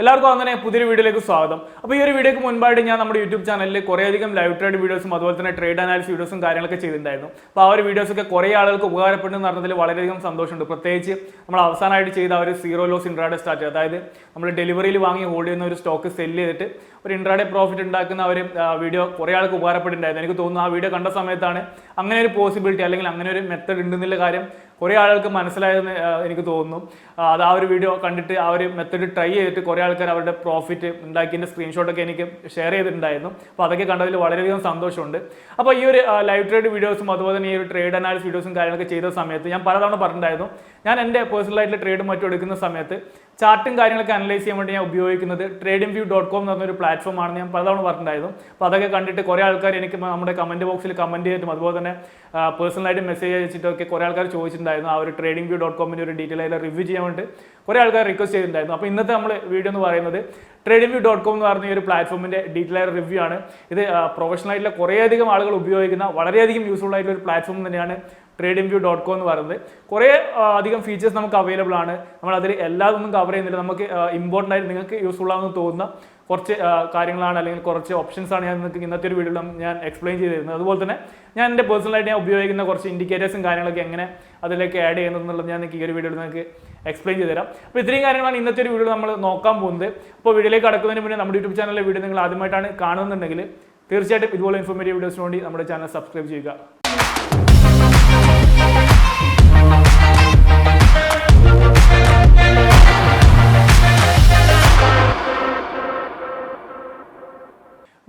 എല്ലാവർക്കും അങ്ങനെ പുതിയൊരു വീഡിയോയിലേക്ക് സ്വാഗതം. അപ്പോൾ ഈ ഒരു വീഡിയോക്ക് മുൻപായിട്ട് ഞാൻ നമ്മുടെ യൂട്യൂബ് ചാനലിൽ കുറേയധികം ലൈവ് ട്രേഡ് വീഡിയോസും അതുപോലെ തന്നെ ട്രേഡ് അനാലിസിസ് വീഡിയോസും കാര്യങ്ങളൊക്കെ ചെയ്തിട്ടുണ്ടായിരുന്നു. അപ്പോൾ ആ ഒരു വീഡിയോസൊക്കെ കുറേ ആളുകൾക്ക് ഉപകാരപ്പെടുന്നു പറഞ്ഞതിൽ വളരെയധികം സന്തോഷമുണ്ട്. പ്രത്യേകിച്ച് നമ്മൾ അവസാനമായിട്ട് ചെയ്ത ഒരു സീറോ ലോസ് ഇൻട്രാഡേ സ്റ്റാർട്ട്, അതായത് നമ്മൾ ഡെലിവറിയിൽ വാങ്ങി ഹോൾഡ് ചെയ്യുന്ന ഒരു സ്റ്റോക്ക് സെല്ല് ചെയ്തിട്ട് ഒരു ഇൻട്രാഡേ പ്രോഫിറ്റ് ഉണ്ടാക്കുന്ന ഒരു വീഡിയോ കുറേ ആൾക്ക് ഉപകാരപ്പെട്ടിട്ടുണ്ടായിരുന്നു. എനിക്ക് തോന്നുന്നു ആ വീഡിയോ കണ്ട സമയത്താണ് അങ്ങനെ ഒരു പോസിബിലിറ്റി അല്ലെങ്കിൽ അങ്ങനെ ഒരു മെത്തേഡ് ഉണ്ടെന്നുള്ള കാര്യം കുറേ ആളുകൾക്ക് മനസ്സിലായതെന്ന് എനിക്ക് തോന്നുന്നു. അത് ആ ഒരു വീഡിയോ കണ്ടിട്ട് ആ ഒരു മെത്തേഡ് ട്രൈ ചെയ്തിട്ട് കുറേ ആൾക്കാർ അവരുടെ പ്രോഫിറ്റ് ഉണ്ടാക്കിയതിൻ്റെ സ്ക്രീൻഷോട്ടൊക്കെ എനിക്ക് ഷെയർ ചെയ്തിട്ടുണ്ടായിരുന്നു. അപ്പോൾ അതൊക്കെ കണ്ടതിൽ വളരെയധികം സന്തോഷമുണ്ട്. അപ്പോൾ ഈ ഒരു ലൈവ് ട്രേഡ് വീഡിയോസും അതുപോലെ തന്നെ ഈ ഒരു ട്രേഡ് അനാലിസിസ് വീഡിയോസും കാര്യങ്ങളൊക്കെ ചെയ്ത സമയത്ത് ഞാൻ പലതവണ പറഞ്ഞിട്ടുണ്ടായിരുന്നു, ഞാൻ എൻ്റെ പേഴ്സണലായിട്ടുള്ള ട്രേഡും മറ്റും എടുക്കുന്ന സമയത്ത് ചാർട്ടും കാര്യങ്ങളൊക്കെ അനലൈസ് ചെയ്യാൻ വേണ്ടി ഞാൻ ഉപയോഗിക്കുന്നത് tradingview.com എന്ന് പറഞ്ഞൊരു പ്ലാറ്റ്ഫോം ആണെന്ന് ഞാൻ പലതവണ പറഞ്ഞിട്ടുണ്ടായിരുന്നു. അപ്പോൾ അതൊക്കെ കണ്ടിട്ട് കുറേ ആൾക്കാർ എനിക്ക് നമ്മുടെ കമൻറ്റ് ബോക്സിൽ കമൻറ്റ് ചെയ്തിട്ടും അതുപോലെ തന്നെ പേഴ്സണലായിട്ട് മെസ്സേജ് അയച്ചിട്ടൊക്കെ കുറേ ആൾക്കാർ ചോദിച്ചിട്ടുണ്ടായിരുന്നു. ആ ഒരു tradingview.com ഒരു ഡീറ്റെയിൽ ആയിട്ട് റിവ്യൂ ചെയ്യാൻ വേണ്ടി കുറേ ആൾക്കാർ റിക്വസ്റ്റ് ചെയ്തിട്ടുണ്ടായിരുന്നു. അപ്പോൾ ഇന്നത്തെ നമ്മൾ വീഡിയോ എന്ന് പറയുന്നത് tradingview.com എന്ന് പറഞ്ഞ ഈ ഒരു പ്ലാറ്റ്ഫോമിൻ്റെ ഡീറ്റെയിൽ ആയ റിവ്യൂ ആണ്. ഇത് പ്രൊഫഷണൽ ആയിട്ടുള്ള കുറേയധികം ആളുകൾ ഉപയോഗിക്കുന്ന വളരെയധികം യൂസ്ഫുൾ ആയിട്ടുള്ള ഒരു പ്ലാറ്റ്ഫോം തന്നെയാണ് tradingview.com എന്ന് പറയുന്നത്. കുറേ അധികം ഫീച്ചേഴ്സ് നമുക്ക് അവൈലബിൾ ആണ്. നമ്മൾ അതിൽ എല്ലാതൊന്നും കവർ ചെയ്യുന്നില്ല. നമുക്ക് ഇമ്പോർട്ടൻ്റ് ആയിട്ട് നിങ്ങൾക്ക് യൂസ്ഫുൾ ആണെന്ന് തോന്നുന്ന കുറച്ച് കാര്യങ്ങളാണ് അല്ലെങ്കിൽ കുറച്ച് ഓപ്ഷൻസ് ആണ് ഞാൻ നിങ്ങൾക്ക് ഇന്നത്തെ ഒരു വീഡിയോയിൽ ഞാൻ എക്സ്പ്ലെയിൻ ചെയ്തിരുന്നത്. അതുപോലെ തന്നെ ഞാൻ എൻ്റെ പേഴ്സണലായിട്ട് ഞാൻ ഉപയോഗിക്കുന്ന കുറച്ച് ഇൻഡിക്കേറ്റേഴ്സും കാര്യങ്ങളൊക്കെ എങ്ങനെ അതിലേക്ക് ആഡ് ചെയ്യുന്നത് എന്നുള്ളത് ഞാൻ നിങ്ങൾക്ക് ഈ ഒരു വീഡിയോയിൽ നിങ്ങൾക്ക് എക്സ്പ്ലെയിൻ ചെയ്ത് തരാം. അപ്പോൾ ഇത്രയും കാര്യങ്ങളാണ് ഇന്നത്തെ ഒരു വീഡിയോ നമ്മൾ നോക്കാൻ പോകുന്നത്. അപ്പോൾ വീഡിയോയിലേക്ക് കടക്കുന്നതിന് മുന്നേ നമ്മുടെ യൂട്യൂബ് ചാനലിലെ വീഡിയോ നിങ്ങൾ ആദ്യമായിട്ടാണ് കാണുന്നുണ്ടെങ്കിൽ തീർച്ചയായിട്ടും ഇതുപോലെ ഇൻഫോർമേറ്റീവ് വീഡിയോസിന് വേണ്ടി നമ്മുടെ ചാനൽ സബ്സ്ക്രൈബ് ചെയ്യുക.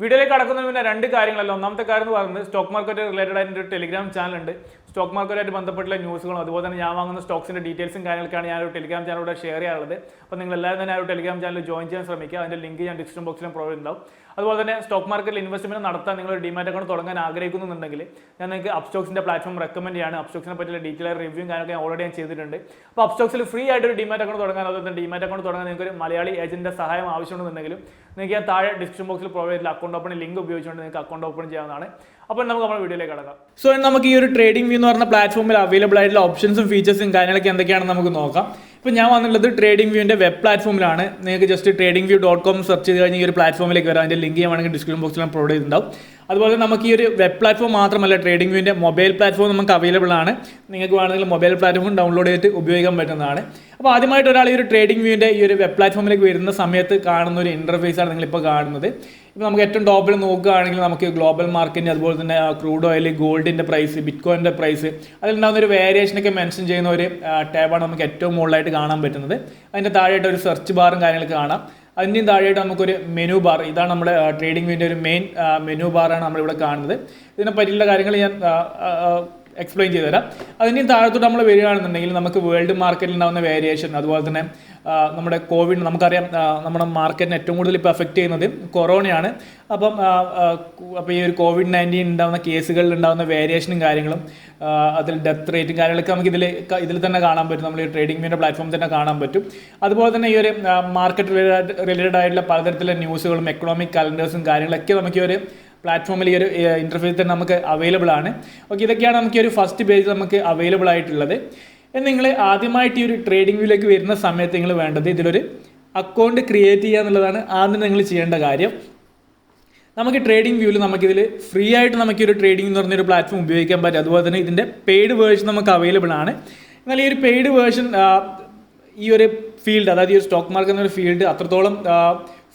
വീഡിയോയിലേക്ക് കടക്കുന്നതിന് മുന്നേ രണ്ട് കാര്യങ്ങളല്ല. ഒന്നാമത്തെ കാര്യം എന്ന് പറയുന്നത് സ്റ്റോക്ക് മാർക്കറ്റ് റിലേറ്റഡ് ആയിട്ട് ഒരു ടെലിഗ്രാം ചാനലുണ്ട്. സ്റ്റോക്ക് മാർക്കറ്റായിട്ട് ബന്ധപ്പെട്ടുള്ള ന്യൂസുകളും അതുപോലെ തന്നെ ഞാൻ വാങ്ങുന്ന സ്റ്റോക്സിൻ്റെ ഡീറ്റെയിൽസും കാര്യങ്ങളൊക്കെയാണ് ഞാൻ ഒരു ടെലിഗ്രാം ചാനലിലൂടെ ഷെയർ ചെയ്യാറുള്ളത്. അപ്പോൾ നിങ്ങൾ എല്ലാവരും തന്നെ ആ ഒരു ടെലിഗ്രാം ചാനൽ ജോയിൻ ചെയ്യാൻ ശ്രമിക്കുക. അതിൻ്റെ ലിങ്ക് ഞാൻ ഡിസ്ക്രിപ്ഷൻ ബോക്സിലും പ്രൊവൈഡ് ഉണ്ടാവും. അതുപോലെ തന്നെ സ്റ്റോക്ക് മാർക്കറ്റിൽ ഇൻവെസ്റ്റ്മെന്റ് നടത്താൻ നിങ്ങൾ ഒരു ഡിമാറ്റ് അക്കൗണ്ട് തുടങ്ങാൻ ആഗ്രഹിക്കുന്നുണ്ടെങ്കിൽ ഞാൻ നിങ്ങൾക്ക് അപ്സ്റ്റോക്സിൻ്റെ പ്ലാറ്റ്ഫോം റെക്കമെൻഡ് ചെയ്യാണ്. അപ്സ്റ്റോക്സിനെ പറ്റിയുള്ള ഡീറ്റെയിൽ റിവ്യൂ കാര്യങ്ങളൊക്കെ ഓൾറെഡി ഞാൻ ചെയ്തിട്ടുണ്ട്. അപ്പോൾ അപ്സ്റ്റോക്സിൽ ഫ്രീ ആയിട്ട് ഒരു ഡിമാറ്റ് അക്കൗണ്ട് തുടങ്ങാൻ, അതുപോലെ തന്നെ ഡിമാറ്റ് അക്കൗണ്ട് തുടങ്ങാൻ നിങ്ങൾക്ക് ഒരു മലയാളി ഏജന്റിന്റെ സഹായം ആവശ്യമുണ്ടെന്നുണ്ടെങ്കിലും നിങ്ങൾക്ക് ഞാൻ താഴെ ഡിസ്ക്രിപ്ഷൻ ബോക്സിൽ പ്രൊവൈഡ് ചെയ്ത അക്കൗണ്ട് ഓപ്പൺ ലിങ്ക് ഉപയോഗിച്ചുകൊണ്ട് നിങ്ങൾക്ക് അക്കൗണ്ട് ഓപ്പൺ ചെയ്യാവുന്നതാണ്. അപ്പോൾ നമുക്ക് നമ്മുടെ വീഡിയോയിലേക്ക് കടക്കാം. സോ നമുക്ക് ഈ ഒരു tradingview എന്ന് പറഞ്ഞ പ്ലാറ്റ്ഫോമിൽ അവൈലബിൾ ആയിട്ടുള്ള ഓപ്ഷൻസും ഫീച്ചേഴ്സും കാര്യങ്ങളൊക്കെ എന്തൊക്കെയാണെന്ന് നമുക്ക് നോക്കാം. ഇപ്പോൾ ഞാൻ വന്നുള്ളത് tradingviewന്റെ വെബ് പ്ലാറ്റ്ഫോമിലാണ്. നിങ്ങൾക്ക് ജസ്റ്റ് tradingview.com സെർച്ച് ചെയ്ത് കഴിഞ്ഞാൽ ഈ ഒരു പ്ലാറ്റ്ഫോമിലേക്ക് വരാം. അതിൻ്റെ ലിങ്ക് ഞാൻ വേണമെങ്കിൽ ഡിസ്ക്രിപ്ഷൻ ബോക്സിൽ പ്രൊവൈഡ് ചെയ്തിട്ടുണ്ടാവും. അതുപോലെ നമുക്ക് ഈ ഒരു വെബ് പ്ലാറ്റ്ഫോം മാത്രമല്ല, tradingviewന്റെ മൊബൈൽ പ്ലാറ്റ്ഫോം നമുക്ക് അവൈലബിൾ ആണ്. നിങ്ങൾക്ക് വേണമെങ്കിൽ മൊബൈൽ പ്ലാറ്റ്ഫോം ഡൗൺലോഡ് ചെയ്തിട്ട് ഉപയോഗിക്കാൻ പറ്റുന്നതാണ്. അപ്പോൾ ആദ്യമായിട്ട് ഒരാൾ ഈ ഒരു tradingviewന്റെ ഈ ഒരു വെബ് പ്ലാറ്റ്ഫോമിലേക്ക് വരുന്ന സമയത്ത് കാണുന്ന ഒരു ഇൻ്റർഫേസാണ് നിങ്ങളിപ്പോൾ കാണുന്നത്. ഇപ്പോൾ നമുക്ക് ഏറ്റവും ടോപ്പിൽ നോക്കുകയാണെങ്കിൽ നമുക്ക് ഗ്ലോബൽ മാർക്കറ്റിൻ്റെ അതുപോലെ തന്നെ ക്രൂഡ് ഓയിൽ, ഗോൾഡിൻ്റെ പ്രൈസ്, ബിറ്റ്കോയിൻ്റെ പ്രൈസ്, അതിലുണ്ടാകുന്ന ഒരു വേരിയേഷനൊക്കെ മെൻഷൻ ചെയ്യുന്ന ഒരു ടാബാണ് നമുക്ക് ഏറ്റവും മുകളിലായിട്ട് കാണാൻ പറ്റുന്നത്. അതിൻ്റെ താഴെയായിട്ട് ഒരു സെർച്ച് ബാറും കാര്യങ്ങളൊക്കെ കാണാം. അതിൻ്റെയും താഴെയായിട്ട് നമുക്കൊരു മെനു ബാർ, ഇതാണ് നമ്മുടെ tradingviewന്റെ ഒരു മെയിൻ മെനു ബാറാണ് നമ്മളിവിടെ കാണുന്നത്. ഇതിനെ പറ്റിയുള്ള കാര്യങ്ങൾ ഞാൻ എക്സ്പ്ലെയിൻ ചെയ്തു തരാം. അതിൻ്റെയും താഴത്തോട്ട് നമ്മൾ വരികയാണെന്നുണ്ടെങ്കിൽ നമുക്ക് വേൾഡ് മാർക്കറ്റിൽ ഉണ്ടാകുന്ന വേരിയേഷൻ, അതുപോലെ തന്നെ നമ്മുടെ കോവിഡ്, നമുക്കറിയാം നമ്മുടെ മാർക്കറ്റിനെ ഏറ്റവും കൂടുതൽ ഇപ്പോൾ എഫക്റ്റ് ചെയ്യുന്നത് കൊറോണയാണ്. അപ്പോൾ ഈ ഒരു COVID-19 ഉണ്ടാകുന്ന കേസുകളിൽ ഉണ്ടാകുന്ന വേരിയേഷനും കാര്യങ്ങളും അതിൽ ഡെത്ത് റേറ്റും കാര്യങ്ങളൊക്കെ നമുക്ക് ഇതിൽ തന്നെ കാണാൻ പറ്റും. നമ്മൾ ഈ tradingviewന്റെ പ്ലാറ്റ്ഫോമിൽ തന്നെ കാണാൻ പറ്റും. അതുപോലെ തന്നെ ഈ ഒരു മാർക്കറ്റ് റിലേറ്റഡ് ആയിട്ടുള്ള പലതരത്തിലുള്ള ന്യൂസുകളും എക്കണോമിക് കലണ്ടേഴ്സും കാര്യങ്ങളൊക്കെ നമുക്ക് ഈ ഒരു പ്ലാറ്റ്ഫോമിൽ ഈ ഒരു ഇൻ്റർഫേസിൽ തന്നെ നമുക്ക് അവൈലബിൾ ആണ്. ഓക്കെ, ഇതൊക്കെയാണ് നമുക്ക് ഈ ഒരു ഫസ്റ്റ് പേജ് നമുക്ക് അവൈലബിൾ ആയിട്ടുള്ളത്. നിങ്ങൾ ആദ്യമായിട്ട് ഈ ഒരു tradingviewലേക്ക് വരുന്ന സമയത്ത് നിങ്ങൾ വേണ്ടത് ഇതിലൊരു അക്കൗണ്ട് ക്രിയേറ്റ് ചെയ്യുക എന്നുള്ളതാണ് ആദ്യം നിങ്ങൾ ചെയ്യേണ്ട കാര്യം. നമുക്ക് tradingviewൽ നമുക്കിതിൽ ഫ്രീ ആയിട്ട് നമുക്ക് ഈ ഒരു trading എന്ന് പറഞ്ഞൊരു പ്ലാറ്റ്ഫോം ഉപയോഗിക്കാൻ പറ്റും. അതുപോലെ തന്നെ ഇതിൻ്റെ പെയ്ഡ് വേർഷൻ നമുക്ക് അവൈലബിൾ ആണ്. എന്നാൽ ഈ ഒരു പെയ്ഡ് വേർഷൻ ഈ ഒരു ഫീൽഡ്, അതായത് ഈ ഒരു സ്റ്റോക്ക് മാർക്കറ്റ് എന്നൊരു ഫീൽഡ് അത്രത്തോളം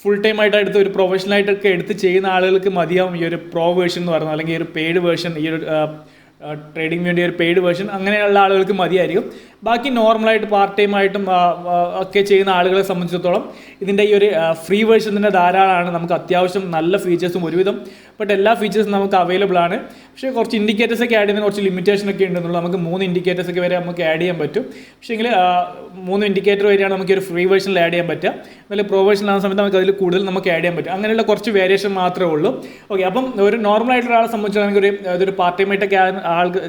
ഫുൾ ടൈം ആയിട്ട് എടുത്ത് ഒരു പ്രൊഫഷണലായിട്ടൊക്കെ എടുത്ത് ചെയ്യുന്ന ആളുകൾക്ക് മതിയാവും ഈ ഒരു പ്രോ വേർഷൻ എന്ന് പറയുന്നത്, അല്ലെങ്കിൽ ഈ ഒരു പെയ്ഡ് വേർഷൻ, ഈ ഒരു tradingviewന്റെ ഒരു പെയ്ഡ് വേർഷൻ അങ്ങനെയുള്ള ആളുകൾക്ക് മതിയായിരിക്കും. ബാക്കി നോർമലായിട്ട് പാർട്ട് ടൈം ആയിട്ടും ഒക്കെ ചെയ്യുന്ന ആളുകളെ സംബന്ധിച്ചിടത്തോളം ഇതിൻ്റെ ഈ ഒരു ഫ്രീ വേർഷൻ തന്നെ ധാരാളമാണ്. നമുക്ക് അത്യാവശ്യം നല്ല ഫീച്ചേഴ്സും ഒരുവിധം ബട്ട് എല്ലാ ഫീച്ചേഴ്സും നമുക്ക് അവൈലബിൾ ആണ്. പക്ഷേ കുറച്ച് ഇൻഡിക്കേറ്റേഴ്സ് ഒക്കെ ആഡ് ചെയ്യുന്ന കുറച്ച് ലിമിറ്റേഷൻ ഒക്കെ ഉണ്ടെന്നുള്ളൂ. നമുക്ക് 3 ഇൻഡിക്കേറ്റേഴ്സ് ഒക്കെ വരെ നമുക്ക് ആഡ് ചെയ്യാൻ പറ്റും. പക്ഷേ എങ്കിൽ 3 ഇൻഡിക്കേറ്റർ വരെയാണ് നമുക്ക് ഒരു ഫ്രീ വേർഷനിൽ ആഡ് ചെയ്യാൻ പറ്റുക. എന്നാൽ പ്രോ വേർഷനിലാകുന്ന സമയത്ത് നമുക്ക് അതിൽ കൂടുതൽ നമുക്ക് ആഡ് ചെയ്യാൻ പറ്റും. അങ്ങനെയുള്ള കുറച്ച് വേരിയേഷൻ മാത്രമേ ഉള്ളൂ. ഓക്കെ, അപ്പം ഒരു നോർമലായിട്ടുള്ള ഒരാളെ സംബന്ധിച്ചിടത്തോളം അതൊരു പാർട്ട് ടൈം ആയിട്ടൊക്കെ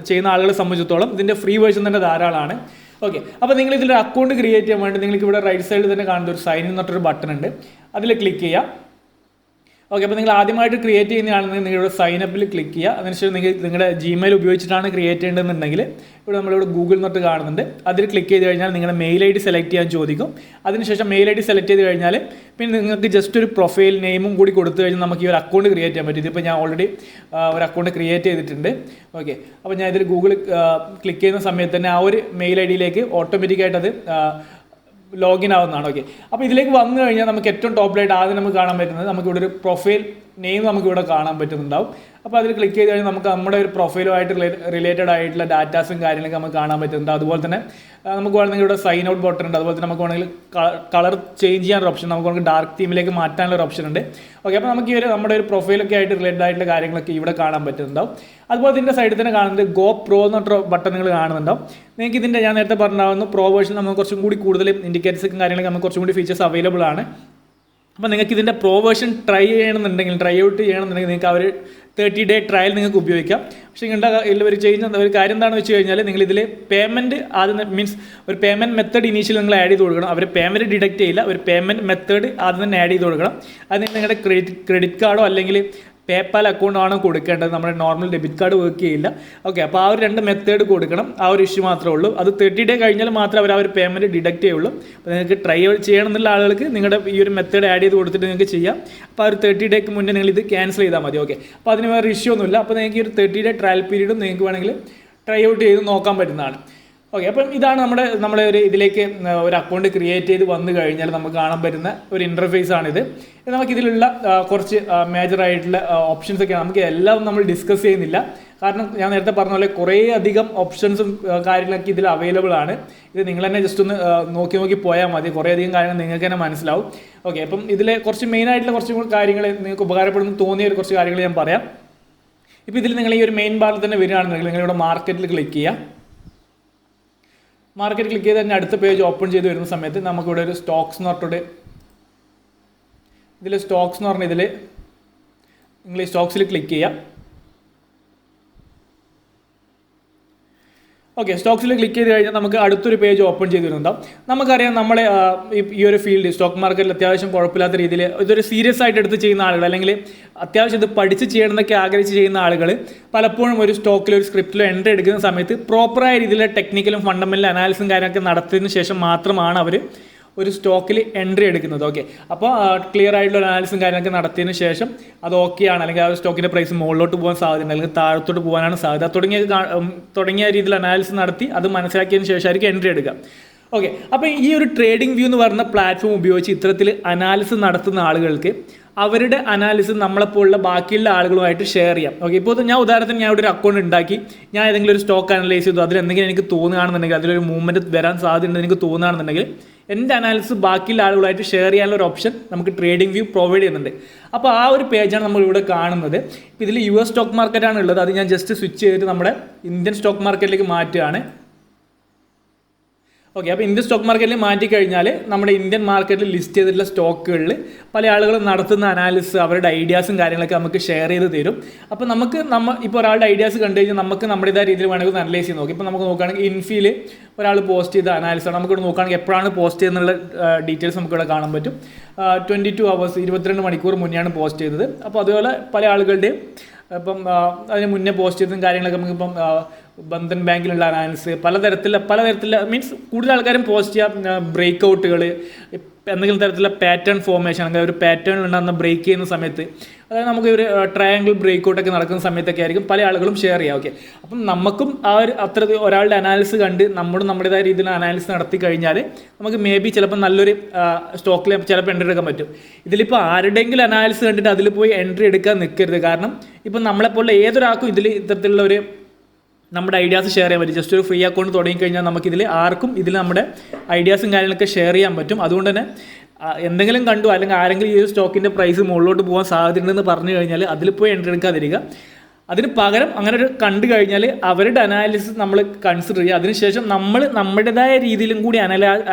ചെയ്യുന്ന ആളുകളെ സംബന്ധിച്ചിടത്തോളം ഇതിൻ്റെ ഫ്രീ വേർഷൻ തന്നെ ധാരാളമാണ്. ഓക്കെ, അപ്പോൾ നിങ്ങൾ ഇതിൽ അക്കൗണ്ട് ക്രിയേറ്റ് ചെയ്യാൻ വേണ്ടി നിങ്ങൾക്ക് ഇവിടെ റൈറ്റ് സൈഡിൽ തന്നെ കാണുന്ന ഒരു സൈൻ ഇൻ എന്നൊരു ബട്ടൺ ഉണ്ട്. അതിൽ ക്ലിക്ക് ചെയ്യാം. ഓക്കെ, അപ്പോൾ നിങ്ങൾ ആദ്യമായിട്ട് ക്രിയേറ്റ് ചെയ്യുന്നതാണെന്നുണ്ടെങ്കിൽ നിങ്ങളുടെ സൈനപ്പിൽ ക്ലിക്ക് ചെയ്യുക. അതിനുശേഷം നിങ്ങൾ നിങ്ങളുടെ ജിമെയിൽ ഉപയോഗിച്ചിട്ടാണ് ക്രിയേറ്റ് ചെയ്യേണ്ടതെന്നുണ്ടെങ്കിൽ ഇവിടെ നമ്മളിവിടെ ഗൂഗിൾ എന്നിട്ട് കാണുന്നുണ്ട്. അതിൽ ക്ലിക്ക് ചെയ്ത് കഴിഞ്ഞാൽ നിങ്ങളുടെ മെയിൽ ഐ ഡി സെലക്ട് ചെയ്യാൻ ചോദിക്കും. അതിനുശേഷം മെയിൽ ഐ ഡി സെലക്ട് ചെയ്ത് കഴിഞ്ഞാൽ പിന്നെ നിങ്ങൾക്ക് ജസ്റ്റ് ഒരു പ്രൊഫൈൽ നെയിമും കൂടി കൊടുത്തു കഴിഞ്ഞാൽ നമുക്ക് ഈ ഒരു അക്കൗണ്ട് ക്രിയേറ്റ് ചെയ്യാൻ പറ്റും. ഇതിപ്പോൾ ഞാൻ ഓൾറെഡി ഒരു അക്കൗണ്ട് ക്രിയേറ്റ് ചെയ്തിട്ടുണ്ട്. ഓക്കെ, അപ്പോൾ ഞാൻ ഇതിൽ ഗൂഗിൾ ക്ലിക്ക് ചെയ്യുന്ന സമയത്ത് തന്നെ ആ ഒരു മെയിൽ ഐ ഡിയിലേക്ക് ഓട്ടോമാറ്റിക്കായിട്ട് അത് ലോഗിൻ ആവുന്നതാണ്. ഓക്കെ, അപ്പോൾ ഇതിലേക്ക് വന്നു കഴിഞ്ഞാൽ നമുക്ക് ഏറ്റവും ടോപ്പിലായിട്ട് ആദ്യം നമുക്ക് കാണാൻ പറ്റുന്നത് നമുക്കിവിടെ ഒരു പ്രൊഫൈൽ നെയിം നമുക്കിവിടെ കാണാൻ പറ്റുന്നുണ്ടാവും. അപ്പോൾ അതിൽ ക്ലിക്ക് ചെയ്ത് കഴിഞ്ഞാൽ നമുക്ക് നമ്മുടെ ഒരു പ്രൊഫൈലുമായിട്ട് റിലേറ്റഡ് ആയിട്ടുള്ള ഡാറ്റാസും കാര്യങ്ങളൊക്കെ നമുക്ക് കാണാൻ പറ്റുന്നുണ്ട്. അതുപോലെ തന്നെ നമുക്ക് വേണമെങ്കിൽ ഇവിടെ സൈൻ ഔട്ട് ബട്ടൺ ഉണ്ട്. അതുപോലെ തന്നെ നമുക്ക് വേണമെങ്കിൽ കളർ ചേഞ്ച് ചെയ്യാനൊരു ഓപ്ഷൻ, നമുക്ക് വേണമെങ്കിൽ ഡാർക്ക് തീമിലേക്ക് മാറ്റാനുള്ള ഒരു ഓപ്ഷൻ ഉണ്ട്. ഓക്കെ, അപ്പോൾ നമുക്ക് ഈ ഒരു നമ്മുടെ ഒരു പ്രൊഫൈലൊക്കെ ആയിട്ട് റിലേറ്റഡ് ആയിട്ടുള്ള കാര്യങ്ങളൊക്കെ ഇവിടെ കാണാൻ പറ്റുന്നുണ്ടാവും. അതുപോലെ ഇതിൻ്റെ സൈഡിൽ തന്നെ കാണുന്നത് ഗോ പ്രോ എന്നൊരു ബട്ടൺ നിങ്ങൾ കാണുന്നുണ്ടാവും. നിങ്ങൾക്ക് ഇതിൻ്റെ ഞാൻ നേരത്തെ പറഞ്ഞാവുന്ന പ്രോ വേർഷൻ നമുക്ക് കുറച്ചും കൂടി കൂടുതൽ ഇൻഡിക്കേറ്റേഴ്സും കാര്യങ്ങളൊക്കെ നമുക്ക് കുറച്ചും കൂടി ഫീച്ചേഴ്സ് അവൈലബിൾ ആണ്. അപ്പോൾ നിങ്ങൾക്ക് ഇതിൻ്റെ പ്രോ വേർഷൻ ട്രൈ ചെയ്യണമെന്നുണ്ടെങ്കിൽ ട്രൈ ഔട്ട് ചെയ്യണമെന്നുണ്ടെങ്കിൽ നിങ്ങൾക്ക് ആ ഒരു 30 day ട്രയൽ നിങ്ങൾക്ക് ഉപയോഗിക്കാം. പക്ഷേ നിങ്ങളുടെ ഒരു ഒരു കാര്യം എന്താണെന്ന് വെച്ച് കഴിഞ്ഞാൽ നിങ്ങൾ ഇതിൽ പേയ്മെൻറ്റ് ആദ്യം മീൻസ് ഒരു പേയ്മെൻറ്റ് മെത്തേഡ് ഇനീഷ്യൽ നിങ്ങൾ ആഡ് ചെയ്ത് കൊടുക്കണം. അവർ പേയ്മെൻറ്റ് ഡിഡക്റ്റ് ചെയ്യില്ല, ഒരു പേയ്മെൻറ്റ് മെത്തേഡ് ആദ്യം തന്നെ ആഡ് ചെയ്ത് കൊടുക്കണം. അതിന് നിങ്ങളുടെ ക്രെഡിറ്റ് കാർഡോ അല്ലെങ്കിൽ പേപ്പാൽ അക്കൗണ്ട് ആണ് കൊടുക്കേണ്ടത്. നമ്മുടെ നോർമൽ ഡെബിറ്റ് കാർഡ് വർക്ക് ചെയ്യില്ല. ഓക്കെ, അപ്പോൾ ആ ഒരു 2 മെത്തേഡ് കൊടുക്കണം. ആ ഒരു ഇഷ്യൂ മാത്രമേ ഉള്ളൂ. അത് 30 day കഴിഞ്ഞാൽ മാത്രമേ അവർ ആ ഒരു പേയ്മെൻറ്റ് ഡിഡക്റ്റ് ചെയ്യുള്ളൂ. അപ്പോൾ നിങ്ങൾക്ക് ട്രൈ ചെയ്യണം എന്നുള്ള ആളുകൾക്ക് നിങ്ങളുടെ ഈ ഒരു മെത്തേഡ് ആഡ് ചെയ്ത് കൊടുത്തിട്ട് നിങ്ങൾക്ക് ചെയ്യാം. അപ്പോൾ ആ ഒരു 30 day മുന്നേ നിങ്ങൾ ഇത് ക്യാൻസൽ ചെയ്താൽ മതി. ഓക്കെ, അപ്പോൾ അതിന് വേറെ ഇഷ്യൂ ഒന്നുമില്ല. അപ്പോൾ നിങ്ങൾക്ക് ഈ ഒരു 30 day ട്രയൽ പീരീഡും നിങ്ങൾക്ക് വേണമെങ്കിൽ ട്രൈ ഔട്ട് ചെയ്ത് നോക്കാൻ പറ്റുന്നതാണ്. ഓക്കെ, അപ്പം ഇതാണ് നമ്മുടെ ഒരു ഇതിലേക്ക് ഒരു അക്കൗണ്ട് ക്രിയേറ്റ് ചെയ്ത് വന്നു കഴിഞ്ഞാൽ നമുക്ക് കാണാൻ പറ്റുന്ന ഒരു ഇൻ്റർഫേസ് ആണിത്. നമുക്കിതിലുള്ള കുറച്ച് മേജറായിട്ടുള്ള ഓപ്ഷൻസ് ഒക്കെ നമുക്ക് എല്ലാം നമ്മൾ ഡിസ്കസ് ചെയ്യുന്നില്ല. കാരണം ഞാൻ നേരത്തെ പറഞ്ഞ പോലെ കുറേ അധികം ഓപ്ഷൻസും കാര്യങ്ങളൊക്കെ ഇതിൽ അവൈലബിൾ ആണ്. ഇത് നിങ്ങൾ തന്നെ ജസ്റ്റ് ഒന്ന് നോക്കി പോയാൽ മതി. കുറേ അധികം കാര്യങ്ങൾ നിങ്ങൾക്ക് തന്നെ മനസ്സിലാവും. ഓക്കെ, അപ്പം ഇതിലെ കുറച്ച് മെയിനായിട്ടുള്ള കുറച്ച് കാര്യങ്ങൾ നിങ്ങൾക്ക് ഉപകാരപ്പെടുന്നു തോന്നിയ ഒരു കുറച്ച് കാര്യങ്ങൾ ഞാൻ പറയാം. ഇപ്പോൾ ഇതിൽ നിങ്ങൾ ഈ ഒരു മെയിൻ ബാറിൽ തന്നെ വരികയാണെന്നുണ്ടെങ്കിൽ നിങ്ങളിവിടെ മാർക്കറ്റിൽ ക്ലിക്ക് ചെയ്യുക. മാർക്കറ്റ് ക്ലിക്ക് ചെയ്ത് തന്നെ അടുത്ത പേജ് ഓപ്പൺ ചെയ്ത് വരുന്ന സമയത്ത് നമുക്കിവിടെ ഒരു സ്റ്റോക്സ് എന്ന് പറഞ്ഞിട്ട് ഇതിൽ സ്റ്റോക്സ് എന്ന് പറഞ്ഞ ഇതിൽ നിങ്ങൾ ഈ സ്റ്റോക്സിൽ ക്ലിക്ക് ചെയ്യുക. ഓക്കെ, സ്റ്റോക്സിൽ ക്ലിക്ക് ചെയ്ത് കഴിഞ്ഞാൽ നമുക്ക് അടുത്തൊരു പേജ് ഓപ്പൺ ചെയ്ത് വരുന്നുണ്ടാവും. നമുക്കറിയാം നമ്മളെ ഈ ഒരു ഫീൽഡ് സ്റ്റോക്ക് മാർക്കറ്റിൽ അത്യാവശ്യം കുഴപ്പമില്ലാത്ത രീതിയിൽ ഇതൊരു സീരിയസ് ആയിട്ട് എടുത്ത് ചെയ്യുന്ന ആളുകൾ അല്ലെങ്കിൽ അത്യാവശ്യം ഇത് പഠിച്ച് ചെയ്യണമെന്നൊക്കെ ആഗ്രഹിച്ച് ചെയ്യുന്ന ആളുകൾ പലപ്പോഴും ഒരു സ്റ്റോക്കിലോ ഒരു സ്ക്രിപ്റ്റിലോ എൻട്രി എടുക്കുന്ന സമയത്ത് പ്രോപ്പറായ രീതിയിലെ ടെക്നിക്കലും ഫണ്ടമെൻ്റൽ അനാലിസും കാര്യങ്ങളൊക്കെ നടത്തിയതിന് ശേഷം മാത്രമാണ് അവർ ഒരു സ്റ്റോക്കിൽ എൻട്രി എടുക്കുന്നത്. ഓക്കെ, അപ്പോൾ ക്ലിയർ ആയിട്ടുള്ള അനാലിസും കാര്യങ്ങളൊക്കെ നടത്തിയതിന് ശേഷം അത് ഓക്കെയാണ്, അല്ലെങ്കിൽ ആ സ്റ്റോക്കിൻ്റെ പ്രൈസ് മുകളിലോട്ട് പോകാൻ സാധ്യതയുണ്ട്, അല്ലെങ്കിൽ താഴത്തോട്ട് പോകാനാണ് സാധ്യത തുടങ്ങിയ രീതിയിൽ അനാലിസിസ് നടത്തി അത് മനസ്സിലാക്കിയതിന് ശേഷമായിരിക്കും എൻട്രി എടുക്കുക. ഓക്കെ, അപ്പോൾ ഈ ഒരു ട്രേഡിംഗ് വ്യൂ എന്ന് പറയുന്ന പ്ലാറ്റ്ഫോം ഉപയോഗിച്ച് ഇത്തരത്തിൽ അനാലിസിസ് നടത്തുന്ന ആളുകൾക്ക് അവരുടെ അനാലിസിസ് നമ്മളെപ്പോലുള്ള ബാക്കിയുള്ള ആളുകളുമായിട്ട് ഷെയർ ചെയ്യാം. ഓക്കെ, ഇപ്പോൾ ഞാൻ ഉദാഹരണത്തിന് ഞാൻ ഇവിടെ ഒരു അക്കൗണ്ട് ഉണ്ടാക്കി, ഞാൻ ഏതെങ്കിലും ഒരു സ്റ്റോക്ക് അനലൈസ് ചെയ്തു, അതിലെന്തെങ്കിലും എനിക്ക് തോന്നുകയാണെന്നുണ്ടെങ്കിൽ അതിലൊരു മൂവ്മെൻറ്റ് വരാൻ സാധ്യതയുണ്ടെന്ന് എനിക്ക് തോന്നുകയാണെന്നുണ്ടെങ്കിൽ എൻ്റെ അനാലിസിസ് ബാക്കിയുള്ള ആളുകളായിട്ട് ഷെയർ ചെയ്യാനുള്ള ഒരു ഓപ്ഷൻ നമുക്ക് ട്രേഡിംഗ് വ്യൂ പ്രൊവൈഡ് ചെയ്യുന്നുണ്ട്. അപ്പോൾ ആ ഒരു പേജാണ് നമ്മൾ ഇവിടെ കാണുന്നത്. ഇപ്പോൾ ഇതിൽ US സ്റ്റോക്ക് മാർക്കറ്റാണ് ഉള്ളത്. അത് ഞാൻ ജസ്റ്റ് സ്വിച്ച് ചെയ്തിട്ട് നമ്മുടെ ഇന്ത്യൻ സ്റ്റോക്ക് മാർക്കറ്റിലേക്ക് മാറ്റുകയാണ്. ഓക്കെ, അപ്പോൾ ഇന്ത്യൻ സ്റ്റോക്ക് മാർക്കറ്റിൽ മാറ്റിക്കഴിഞ്ഞാൽ നമ്മുടെ ഇന്ത്യൻ മാർക്കറ്റിൽ ലിസ്റ്റ് ചെയ്തിട്ടുള്ള സ്റ്റോക്കുകളിൽ പല ആളുകളും നടത്തുന്ന അനാലിസിസ് അവരുടെ ഐഡിയാസും കാര്യങ്ങളൊക്കെ നമുക്ക് ഷെയർ ചെയ്ത് തരും. അപ്പോൾ ഇപ്പോൾ ഒരാളുടെ ഐഡിയാസ് കണ്ടു കഴിഞ്ഞാൽ നമുക്ക് നമ്മുടേതായ രീതിയിൽ വേണമെങ്കിൽ അനലൈസ് ചെയ്ത് നോക്കാം. ഇപ്പോൾ നമുക്ക് നോക്കുകയാണെങ്കിൽ ഇൻഫിയിൽ ഒരാൾ പോസ്റ്റ് ചെയ്ത അനാലിസിസ് നമുക്കിവിടെ നോക്കുകയാണെങ്കിൽ എപ്പോഴാണ് പോസ്റ്റ് ചെയ്യുന്നുള്ള ഡീറ്റെയിൽസ് നമുക്കിവിടെ കാണാൻ പറ്റും. 22 hours 22 മണിക്കൂർ മുന്നെയാണ് പോസ്റ്റ് ചെയ്തത്. അപ്പോൾ അതുപോലെ പല ആളുകളുടെയും ഇപ്പം അതിന് മുന്നേ പോസ്റ്റ് ചെയ്തതും കാര്യങ്ങളൊക്കെ നമുക്കിപ്പം ബന്ധൻ ബാങ്കിലുള്ള അനാലിസിസ് പലതരത്തിലുള്ള മീൻസ് കൂടുതൽ ആൾക്കാരും പോസ്റ്റ് ചെയ്യാം ബ്രേക്ക് ഔട്ടുകൾ, എന്തെങ്കിലും തരത്തിലുള്ള പാറ്റേൺ ഫോർമേഷൻ, അങ്ങനെ ഒരു പാറ്റേൺ ഉണ്ടാകുന്ന ബ്രേക്ക് ചെയ്യുന്ന സമയത്ത്, അതായത് നമുക്ക് ഒരു ട്രയാങ്കിൾ ബ്രേക്ക് ഔട്ടൊക്കെ നടക്കുന്ന സമയത്തൊക്കെ ആയിരിക്കും പല ആളുകളും ഷെയർ ചെയ്യുക. ഓക്കെ, അപ്പം നമുക്കും ആ ഒരു ഒരാളുടെ അനാലിസിസ് കണ്ട് നമ്മുടേതായ രീതിയിൽ അനാലിസിസ് നടത്തി കഴിഞ്ഞാൽ നമുക്ക് മേ ബി ചിലപ്പോൾ നല്ലൊരു സ്റ്റോക്കിൽ ചിലപ്പോൾ എൻട്രി എടുക്കാൻ പറ്റും. ഇതിലിപ്പോൾ ആരുടെയെങ്കിലും അനാലിസിസ് കണ്ടിട്ട് അതിൽ പോയി എൻട്രി എടുക്കാൻ നിൽക്കരുത്. കാരണം ഇപ്പം നമ്മളെപ്പോലെ ഏതൊരാൾക്കും ഇതിൽ ഇത്തരത്തിലുള്ള ഒരു നമ്മുടെ ഐഡിയാസ് ഷെയർ ചെയ്യാൻ പറ്റും. ജസ്റ്റ് ഒരു ഫ്രീ അക്കൗണ്ട് തുടങ്ങിക്കഴിഞ്ഞാൽ നമുക്കിതിൽ ആർക്കും ഇതിൽ നമ്മുടെ ഐഡിയാസും കാര്യങ്ങളൊക്കെ ഷെയർ ചെയ്യാൻ പറ്റും. അതുകൊണ്ട് തന്നെ എന്തെങ്കിലും കണ്ടു അല്ലെങ്കിൽ ആരെങ്കിലും ഈ ഒരു സ്റ്റോക്കിൻ്റെ പ്രൈസ് മുകളിലോട്ട് പോകാൻ സാധ്യതയുണ്ടെന്ന് പറഞ്ഞു കഴിഞ്ഞാൽ അതിൽ പോയി എൻട്രി എടുക്കാതിരിക്കുക. അതിന് പകരം അങ്ങനെ ഒരു കണ്ടു കഴിഞ്ഞാൽ അവരുടെ അനാലിസിസ് നമ്മൾ കൺസിഡർ ചെയ്യുക. അതിനുശേഷം നമ്മൾ നമ്മുടേതായ രീതിയിലും കൂടി